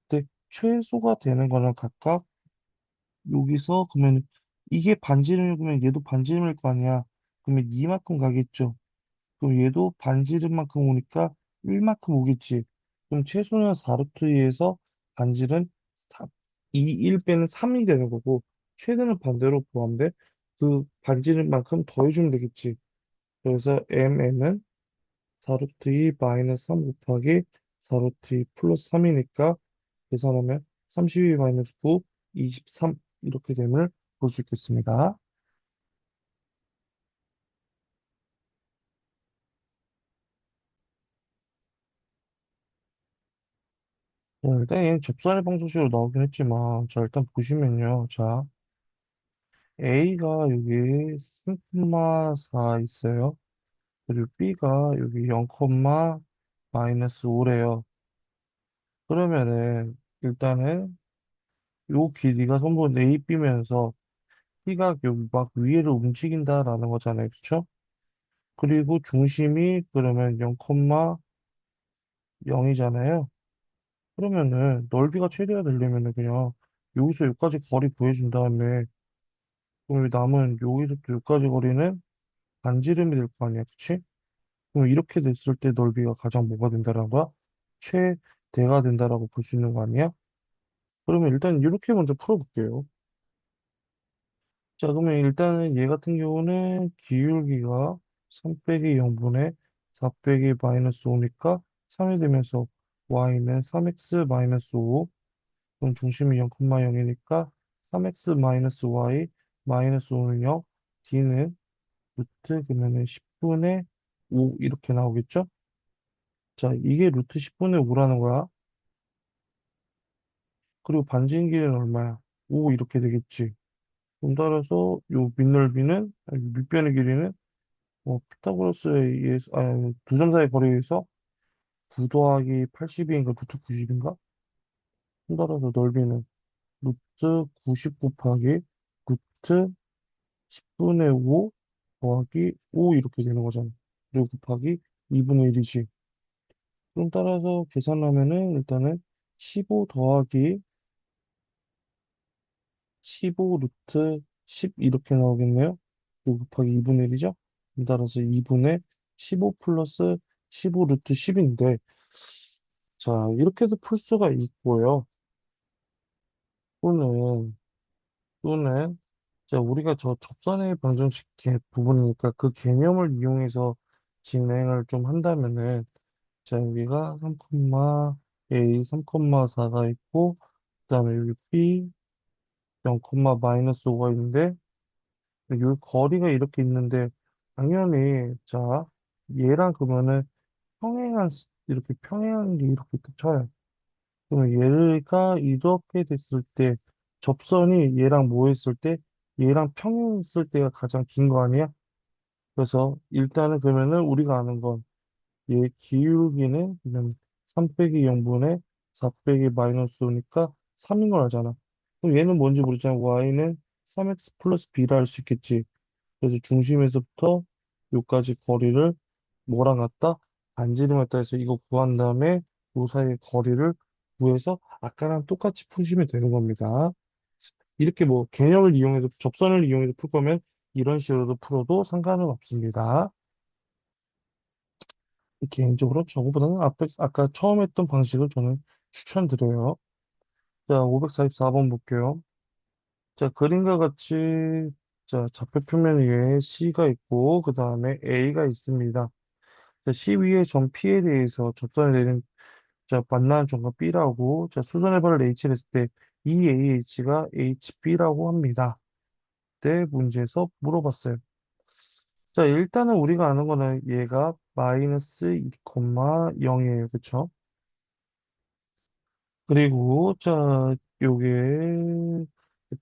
[SPEAKER 1] 근데 최소가 되는 거는 각각 여기서 그러면 이게 반지름이면 얘도 반지름일 거 아니야. 그러면 이만큼 가겠죠. 그럼 얘도 반지름만큼 오니까 1만큼 오겠지. 그럼 최소는 4루트 2에서 반지름 3, 2, 1 빼는 3이 되는 거고, 최대는 반대로 구하는데 그 반지름만큼 더해주면 되겠지. 그래서 mn은 4루트 2 마이너스 3 곱하기 4루트 2 플러스 3이니까 계산하면 32 마이너스 9, 23 이렇게 됨을 볼 수 있겠습니다. 일단 얘는 접선의 방정식으로 나오긴 했지만, 자, 일단 보시면요. 자, A가 여기 3,4 있어요. 그리고 B가 여기 0, 마이너스 5래요. 그러면은, 일단은 요 길이가 선분 A, B면서 B가 여기 막 위로 움직인다라는 거잖아요. 그쵸? 그리고 중심이 그러면 0, 0이잖아요. 그러면은 넓이가 최대가 되려면은 그냥 여기서 여기까지 거리 구해준 다음에 그럼 이 남은 여기서부터 여기까지 거리는 반지름이 될 거 아니야, 그치? 그럼 이렇게 됐을 때 넓이가 가장 뭐가 된다는 거야? 최대가 된다라고 볼 수 있는 거 아니야? 그러면 일단 이렇게 먼저 풀어볼게요. 자, 그러면 일단은 얘 같은 경우는 기울기가 3 빼기 0분의 4 빼기 마이너스 5니까 3이 되면서 y는 3x 마이너스 5, 그럼 중심이 0,0이니까 3x 마이너스 y 마이너스 5는 0, d는 루트 그러면은 10분의 5 이렇게 나오겠죠? 자, 이게 루트 10분의 5라는 거야. 그리고 반지의 길이는 얼마야? 5 이렇게 되겠지. 그럼 따라서 요 밑넓이는 아니, 밑변의 길이는 피타고라스에 의해서 두 점 사이 거리에 의해서 9 더하기 80인가 루트 90인가? 따라서 넓이는 루트 90 곱하기 루트 10분의 5 더하기 5 이렇게 되는 거잖아. 그리고 곱하기 2분의 1이지. 그럼 따라서 계산하면은 일단은 15 더하기 15 루트 10 이렇게 나오겠네요. 그리고 곱하기 2분의 1이죠. 따라서 2분의 15 플러스 15 루트 10인데, 자, 이렇게도 풀 수가 있고요. 또는, 또는, 자, 우리가 저 접선의 방정식 부분이니까 그 개념을 이용해서 진행을 좀 한다면은, 자, 여기가 3, A 3,4가 있고, 그 다음에 여기 B 0, 마이너스 5가 있는데, 요 거리가 이렇게 있는데, 당연히, 자, 얘랑 그러면은 이렇게 평행한 게 이렇게 쳐요. 그러면 얘가 이렇게 됐을 때, 접선이 얘랑 뭐 했을 때, 얘랑 평행했을 때가 가장 긴 거 아니야? 그래서 일단은 그러면은 우리가 아는 건 얘 기울기는 그냥 3 빼기 0분의 4 빼기 마이너스 5니까 3인 걸 알잖아. 그럼 얘는 뭔지 모르잖아. y는 3x 플러스 b라 할 수 있겠지. 그래서 중심에서부터 요까지 거리를 뭐랑 같다? 반지름 같다 해서 이거 구한 다음에 요 사이의 거리를 구해서 아까랑 똑같이 푸시면 되는 겁니다. 이렇게 뭐 개념을 이용해서 접선을 이용해서 풀 거면 이런 식으로도 풀어도 상관은 없습니다. 개인적으로 저거보다는 아까 처음 했던 방식을 저는 추천드려요. 자, 544번 볼게요. 자, 그림과 같이 자, 좌표 표면 위에 C가 있고 그 다음에 A가 있습니다. 자, C 위에 점 P에 대해서 접선에 되는 자, 만나는 점과 B라고 자, 수선의 발을 H를 했을 때 이 AH가 HB라고 합니다. 때 문제에서 물어봤어요. 자, 일단은 우리가 아는 거는 얘가 마이너스 2,0이에요. 그쵸? 그리고 자, 요게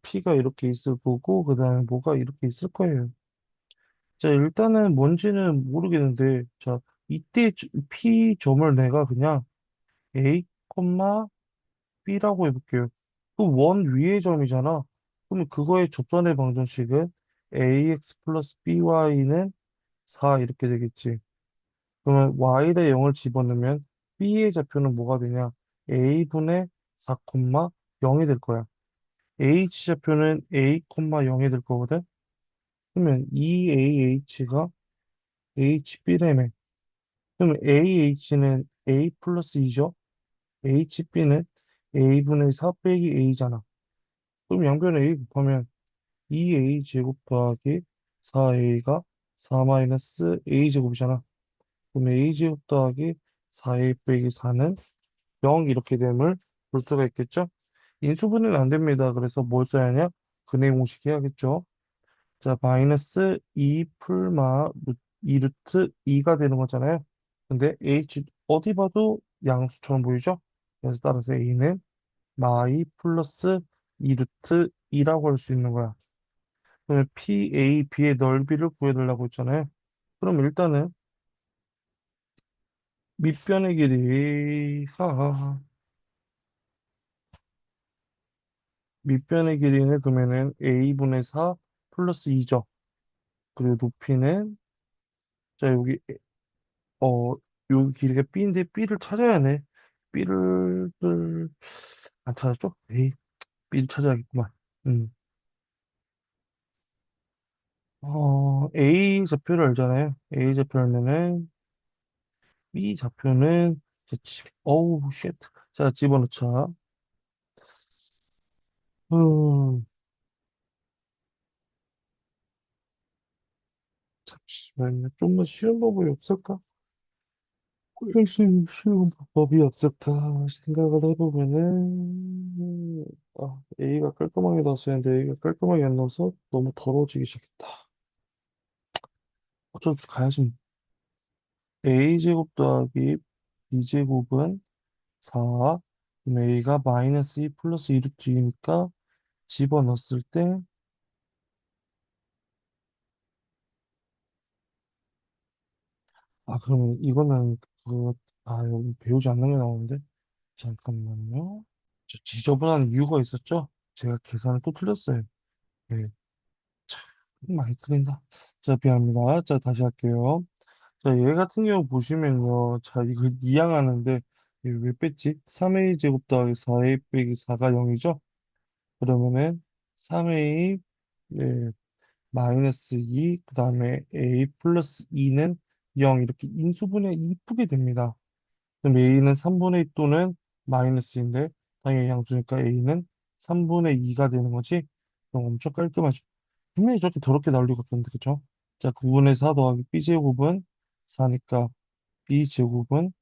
[SPEAKER 1] P가 이렇게 있을 거고 그 다음에 뭐가 이렇게 있을 거예요. 자, 일단은 뭔지는 모르겠는데 자, 이때 P 점을 내가 그냥 A, B라고 해볼게요. 그 원 위의 점이잖아. 그럼 그거의 접선의 방정식은 AX 플러스 BY는 4 이렇게 되겠지. 그러면 Y에 0을 집어넣으면 B의 좌표는 뭐가 되냐? A분의 4, 0이 될 거야. H 좌표는 A, 0이 될 거거든. 그러면 EAH가 HB래매. 그러면 AH는 A 플러스 2죠. HB는 A분의 4 빼기 A잖아. 그럼 양변에 A 곱하면 2A 제곱 더하기 4A가 4 마이너스 A 제곱이잖아. 그럼 A 제곱 더하기 4A 빼기 4는 0 이렇게 됨을 볼 수가 있겠죠? 인수분해는 안 됩니다. 그래서 뭘 써야 하냐? 근해 공식 해야겠죠? 자, 마이너스 2 풀마 2루트 2가 되는 거잖아요. 근데 H 어디 봐도 양수처럼 보이죠? 그래서 따라서 A는 마이 플러스 2루트 2라고 할 수 있는 거야. 그러면 PA, B의 넓이를 구해달라고 했잖아요. 그럼 일단은 밑변의 길이, 하하하. 밑변의 길이는 그러면은 A분의 4 플러스 2죠. 그리고 높이는, 자, 여기, 어, 여기 길이가 B인데 B를 찾아야 하네. 안 찾았죠? 에이, B를 찾아야겠구만. 음. A 좌표를 알잖아요. A 좌표 알면은 B 좌표는 어우, 쉣. 자, 집어넣자. 음, 잠시만요. 좀 더 쉬운 방법이 없을까? 훨씬 쉬운 방법이 없을까 생각을 해보면은, A가 깔끔하게 나왔어야 하는데 A가 깔끔하게 안 나와서 너무 더러워지기 시작했다. 어쩔 수 가야지. A제곱 더하기 B제곱은 4, 그럼 A가 마이너스 2 플러스 2루트 2니까 집어넣었을 때, 그러면 이거는 여기 배우지 않는 게 나오는데, 잠깐만요. 저 지저분한 이유가 있었죠? 제가 계산을 또 틀렸어요. 네, 많이 틀린다. 자, 미안합니다. 자, 다시 할게요. 자, 얘 같은 경우 보시면요. 자, 이걸 이항하는데, 이거 왜 뺐지? 3a 제곱 더하기 4a 빼기 4가 0이죠? 그러면은 3a, 네, 마이너스 2, 그 다음에 a 플러스 2는 0, 이렇게 인수분해 이쁘게 됩니다. 그럼 a는 3분의 2 또는 마이너스인데, 당연히 양수니까 a는 3분의 2가 되는 거지? 그럼 엄청 깔끔하죠. 분명히 저렇게 더럽게 나올 리가 없는데, 그쵸? 자, 9분의 4 더하기 b제곱은 4니까 b제곱은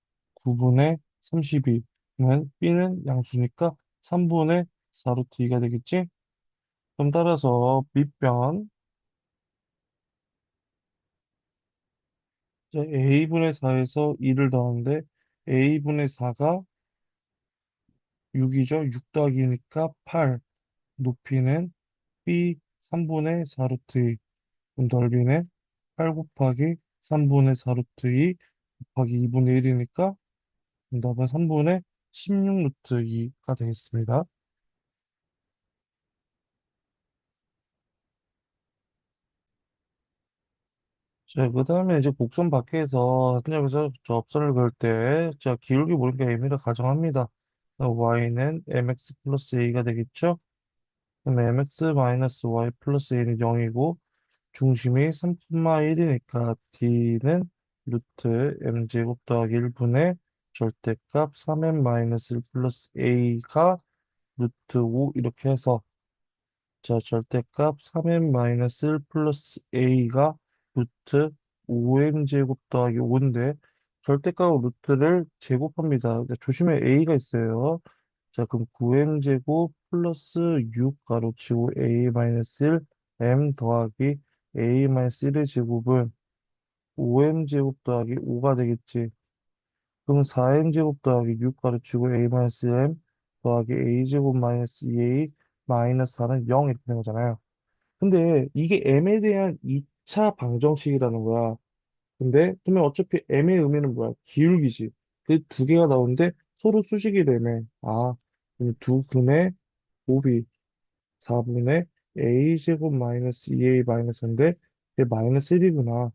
[SPEAKER 1] 9분의 32. 그러면 b는 양수니까 3분의 4루트 2가 되겠지? 그럼 따라서 밑변, a분의 4에서 2를 더하는데 a분의 4가 6이죠? 6 더하기니까 8. 높이는 b 3분의 4루트 2. 그럼 넓이는 8 곱하기 3분의 4루트 2 곱하기 2분의 1이니까 정답은 3분의 16 루트 2가 되겠습니다. 자, 그 다음에 이제 곡선 밖에서 한점에서 저 접선을 그을 때, 자, 기울기 모르니까 임의를 가정합니다. y는 mx 플러스 a가 되겠죠? 그럼 mx 마이너스 y 플러스 a는 0이고, 중심이 3,1이니까 d는 루트 m제곱 더하기 1분의 절대값 3m 마이너스 1 플러스 a가 루트 5 이렇게 해서, 자, 절대값 3m-1 플러스 a가 루트 5m 제곱 더하기 5인데 절대값 루트를 제곱합니다. 조심해 a가 있어요. 자, 그럼 9m 제곱 플러스 6 가로치고 a-1 m 더하기 a-1의 제곱은 5m 제곱 더하기 5가 되겠지. 그럼 4m 제곱 더하기 6 가로치고 a-m 더하기 a 제곱 마이너스 2a 마이너스 4는 0 이렇게 되는 거잖아요. 근데 이게 M에 대한 2차 방정식이라는 거야. 근데 그러면 어차피 M의 의미는 뭐야? 기울기지. 그 두 개가 나오는데 서로 수식이 되네. 그럼 두 분의 곱이 4분의 A제곱 마이너스 2A 마이너스인데 이게 마이너스 1이구나.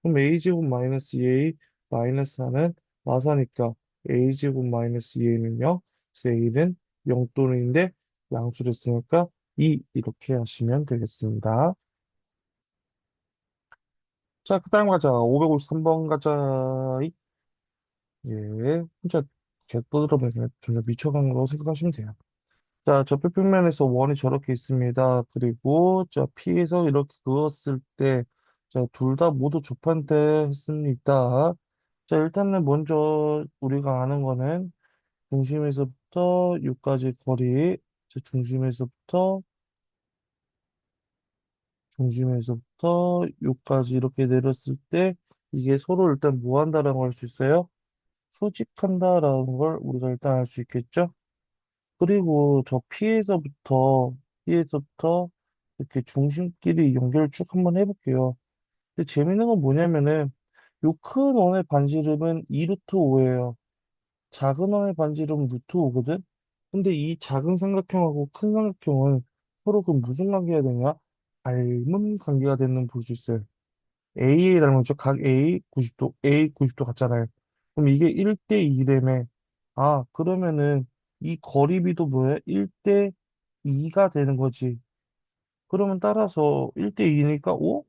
[SPEAKER 1] 그럼 A제곱 마이너스 2A 마이너스 4는 마사니까 A제곱 마이너스 2A는요. 그래서 A는 0 또는 인데 양수를 쓰니까 2 이렇게 하시면 되겠습니다. 자, 그 다음 가자. 553번 가자. 예, 진짜 개떠들어보면 전혀 미쳐간 거라고 생각하시면 돼요. 자, 저 표평면에서 원이 저렇게 있습니다. 그리고 자, P에서 이렇게 그었을 때, 자, 둘 다 모두 접한대 했습니다. 자, 일단은 먼저 우리가 아는 거는 중심에서부터 6까지 거리, 자, 중심에서부터 6까지 이렇게 내렸을 때 이게 서로 일단 무한다라는 걸 알 수 있어요. 수직한다라는 걸 우리가 일단 알 수 있겠죠? 그리고 저 P에서부터 이렇게 중심끼리 연결 쭉 한번 해볼게요. 근데 재밌는 건 뭐냐면은 요 큰 원의 반지름은 2루트 5예요. 작은 원의 반지름은 루트 5거든? 근데 이 작은 삼각형하고 큰 삼각형은 서로 그 무슨 관계가 되냐? 닮은 관계가 되는 볼 수 있어요. A에 닮은 죠 각 A 90도, A 90도 같잖아요. 그럼 이게 1대 2래매. 아, 그러면은 이 거리비도 뭐야? 1대 2가 되는 거지. 그러면 따라서 1대 2니까 오?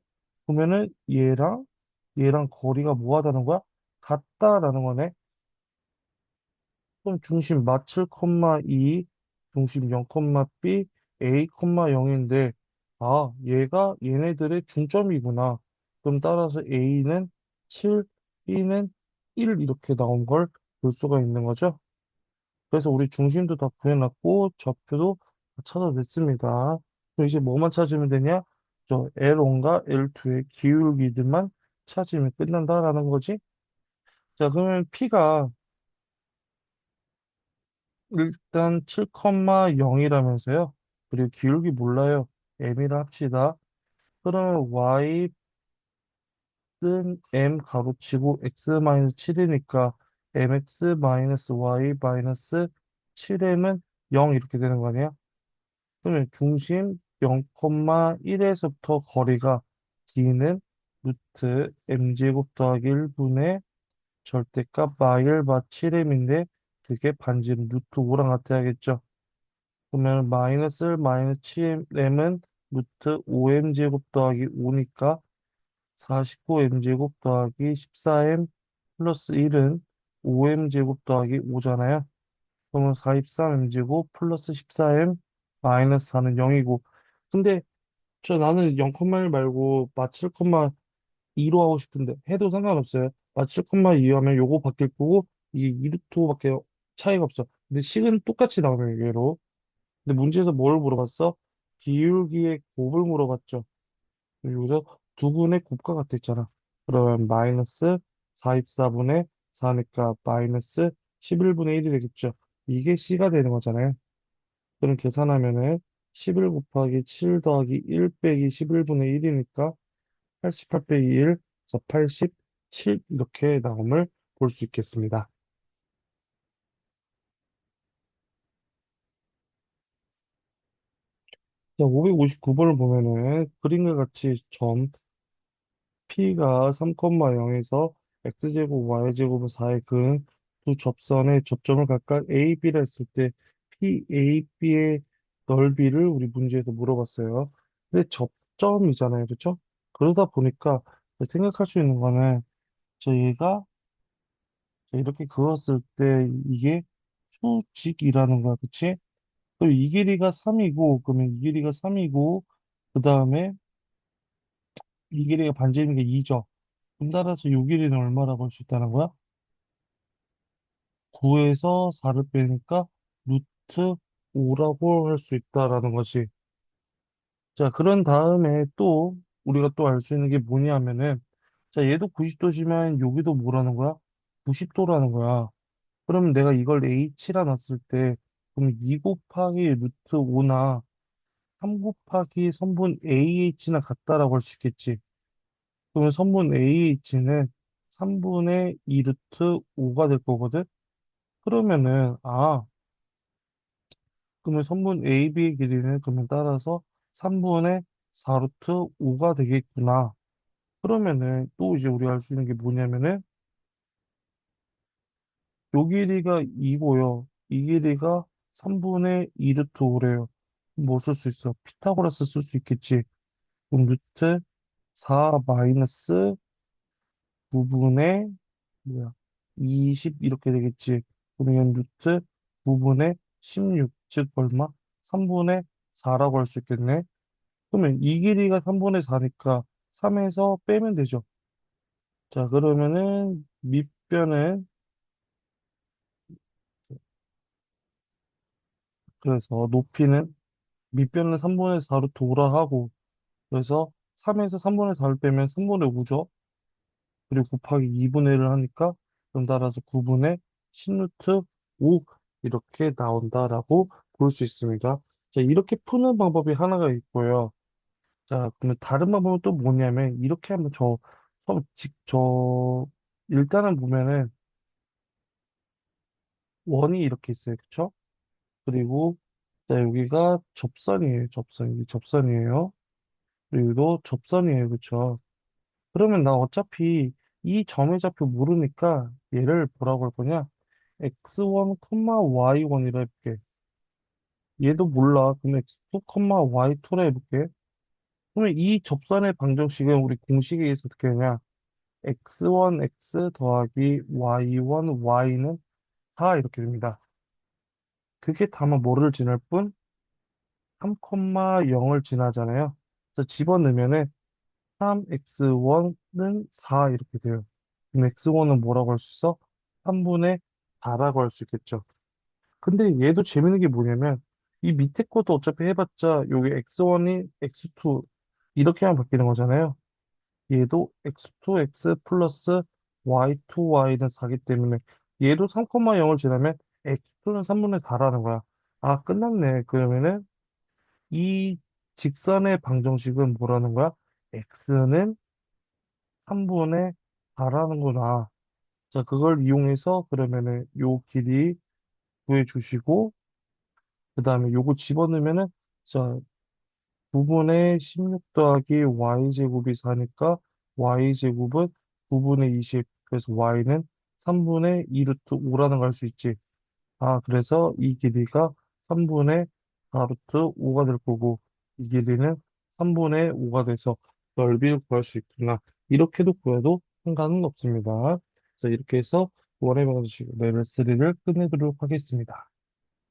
[SPEAKER 1] 그러면은 얘랑 거리가 뭐 하다는 거야? 같다라는 거네. 그럼 중심 마 7,2, 중심 0,B, A, 0인데, 아, 얘가 얘네들의 중점이구나. 그럼 따라서 A는 7, B는 1 이렇게 나온 걸 볼 수가 있는 거죠. 그래서 우리 중심도 다 구해놨고, 좌표도 다 찾아냈습니다. 그럼 이제 뭐만 찾으면 되냐? 저 L1과 L2의 기울기들만 찾으면 끝난다라는 거지. 자, 그러면 P가 일단 7,0이라면서요. 그리고 기울기 몰라요. m이라 합시다. 그러면 y는 m 가로치고 x-7이니까 mx-y-7m은 0 이렇게 되는 거 아니야? 그러면 중심 0,1에서부터 거리가 d는 루트 m제곱 더하기 1분의 절대값 마일 바 7m인데 그게 반지름 루트 5랑 같아야겠죠. 그러면 마이너스 7m은 루트 5m 제곱 더하기 5니까 49m 제곱 더하기 14m 플러스 1은 5m 제곱 더하기 5잖아요. 그러면 43m 제곱 플러스 14m 마이너스 4는 0이고. 근데 나는 0,1 말고 마 7,2로 하고 싶은데 해도 상관없어요. 마 7,2 하면 요거 바뀔 거고 이게 2루트 5밖에 차이가 없어. 근데 식은 똑같이 나오면 얘로. 근데 문제에서 뭘 물어봤어? 기울기의 곱을 물어봤죠. 여기서 두 분의 곱과 같았잖아. 그러면 마이너스 44분의 4니까 마이너스 11분의 1이 되겠죠. 이게 C가 되는 거잖아요. 그럼 계산하면은 11 곱하기 7 더하기 1 빼기 11분의 1이니까 88 빼기 1, 그래서 87 이렇게 나옴을 볼 수 있겠습니다. 자, 559번을 보면은 그림과 같이 점 P가 3,0에서 X제곱, Y제곱은 4의 근 두 접선의 접점을 각각 A, B라 했을 때 P, A, B의 넓이를 우리 문제에서 물어봤어요. 근데 접점이잖아요. 그렇죠? 그러다 보니까 생각할 수 있는 거는 저희가 이렇게 그었을 때 이게 수직이라는 거야. 그치? 그럼 이 길이가 3이고, 그러면 이 길이가 3이고, 그 다음에 이 길이가 반지름인 게 2죠. 그럼 따라서 요 길이는 얼마라고 할 수 있다는 거야? 9에서 4를 빼니까 루트 5라고 할 수 있다라는 거지. 자, 그런 다음에 또 우리가 또 알 수 있는 게 뭐냐면은 자, 얘도 90도지만 여기도 뭐라는 거야? 90도라는 거야. 그러면 내가 이걸 H라 놨을 때 그럼 2 곱하기 루트 5나 3 곱하기 선분 AH나 같다라고 할 수 있겠지. 그러면 선분 AH는 3분의 2 루트 5가 될 거거든. 그러면은 그러면 선분 AB의 길이는 그러면 따라서 3분의 4루트 5가 되겠구나. 그러면은 또 이제 우리가 알 수 있는 게 뭐냐면은 요 길이가 2고요. 이 길이가 3분의 2루트 5래요. 뭐 쓸 수 있어? 피타고라스 쓸 수 있겠지. 그럼 루트 4 마이너스 9분의 뭐야? 20 이렇게 되겠지. 그러면 루트 9분의 16, 즉 얼마? 3분의 4라고 할 수 있겠네. 그러면 이 길이가 3분의 4니까 3에서 빼면 되죠. 자, 그러면은 밑변은 그래서 높이는 밑변은 3분의 4로 돌아하고 그래서 3에서 3분의 4를 빼면 3분의 5죠. 그리고 곱하기 2분의 1을 하니까 그럼 따라서 9분의 10루트 5 이렇게 나온다라고 볼 수 있습니다. 자, 이렇게 푸는 방법이 하나가 있고요. 자, 그러면 다른 방법은 또 뭐냐면 이렇게 하면 일단은 보면은 원이 이렇게 있어요. 그쵸? 그리고 자, 여기가 접선이에요. 접선. 이게 접선이에요. 그리고 또 접선이에요. 그쵸? 그러면 나 어차피 이 점의 좌표 모르니까 얘를 뭐라고 할 거냐? x1, y1이라 해볼게. 얘도 몰라. 그럼 x2, y2라 해볼게. 그러면 이 접선의 방정식은 우리 공식에 의해서 어떻게 하냐? x1, x 더하기 y1, y는 4 이렇게 됩니다. 그게 다만 뭐를 지날 뿐? 3,0을 지나잖아요. 그래서 집어넣으면은 3x1은 4 이렇게 돼요. 그럼 x1은 뭐라고 할 수 있어? 3분의 4라고 할 수 있겠죠. 근데 얘도 재밌는 게 뭐냐면 이 밑에 것도 어차피 해봤자 요게 x1이 x2 이렇게만 바뀌는 거잖아요. 얘도 x2x 플러스 y2y는 4기 때문에 얘도 3,0을 지나면 x2는 3분의 4라는 거야. 아, 끝났네. 그러면은 이 직선의 방정식은 뭐라는 거야? x는 3분의 4라는구나. 자, 그걸 이용해서 그러면은 요 길이 구해 주시고, 그 다음에 요거 집어넣으면은, 자, 9분의 16 더하기 y제곱이 4니까 y제곱은 9분의 20. 그래서 y는 3분의 2 루트 5라는 걸 알 수 있지. 아, 그래서 이 길이가 3분의 4 루트 5가 될 거고, 이 길이는 3분의 5가 돼서 넓이를 구할 수 있구나. 이렇게도 구해도 상관은 없습니다. 그래서 이렇게 해서 원의 방정식 레벨 3를 끝내도록 하겠습니다.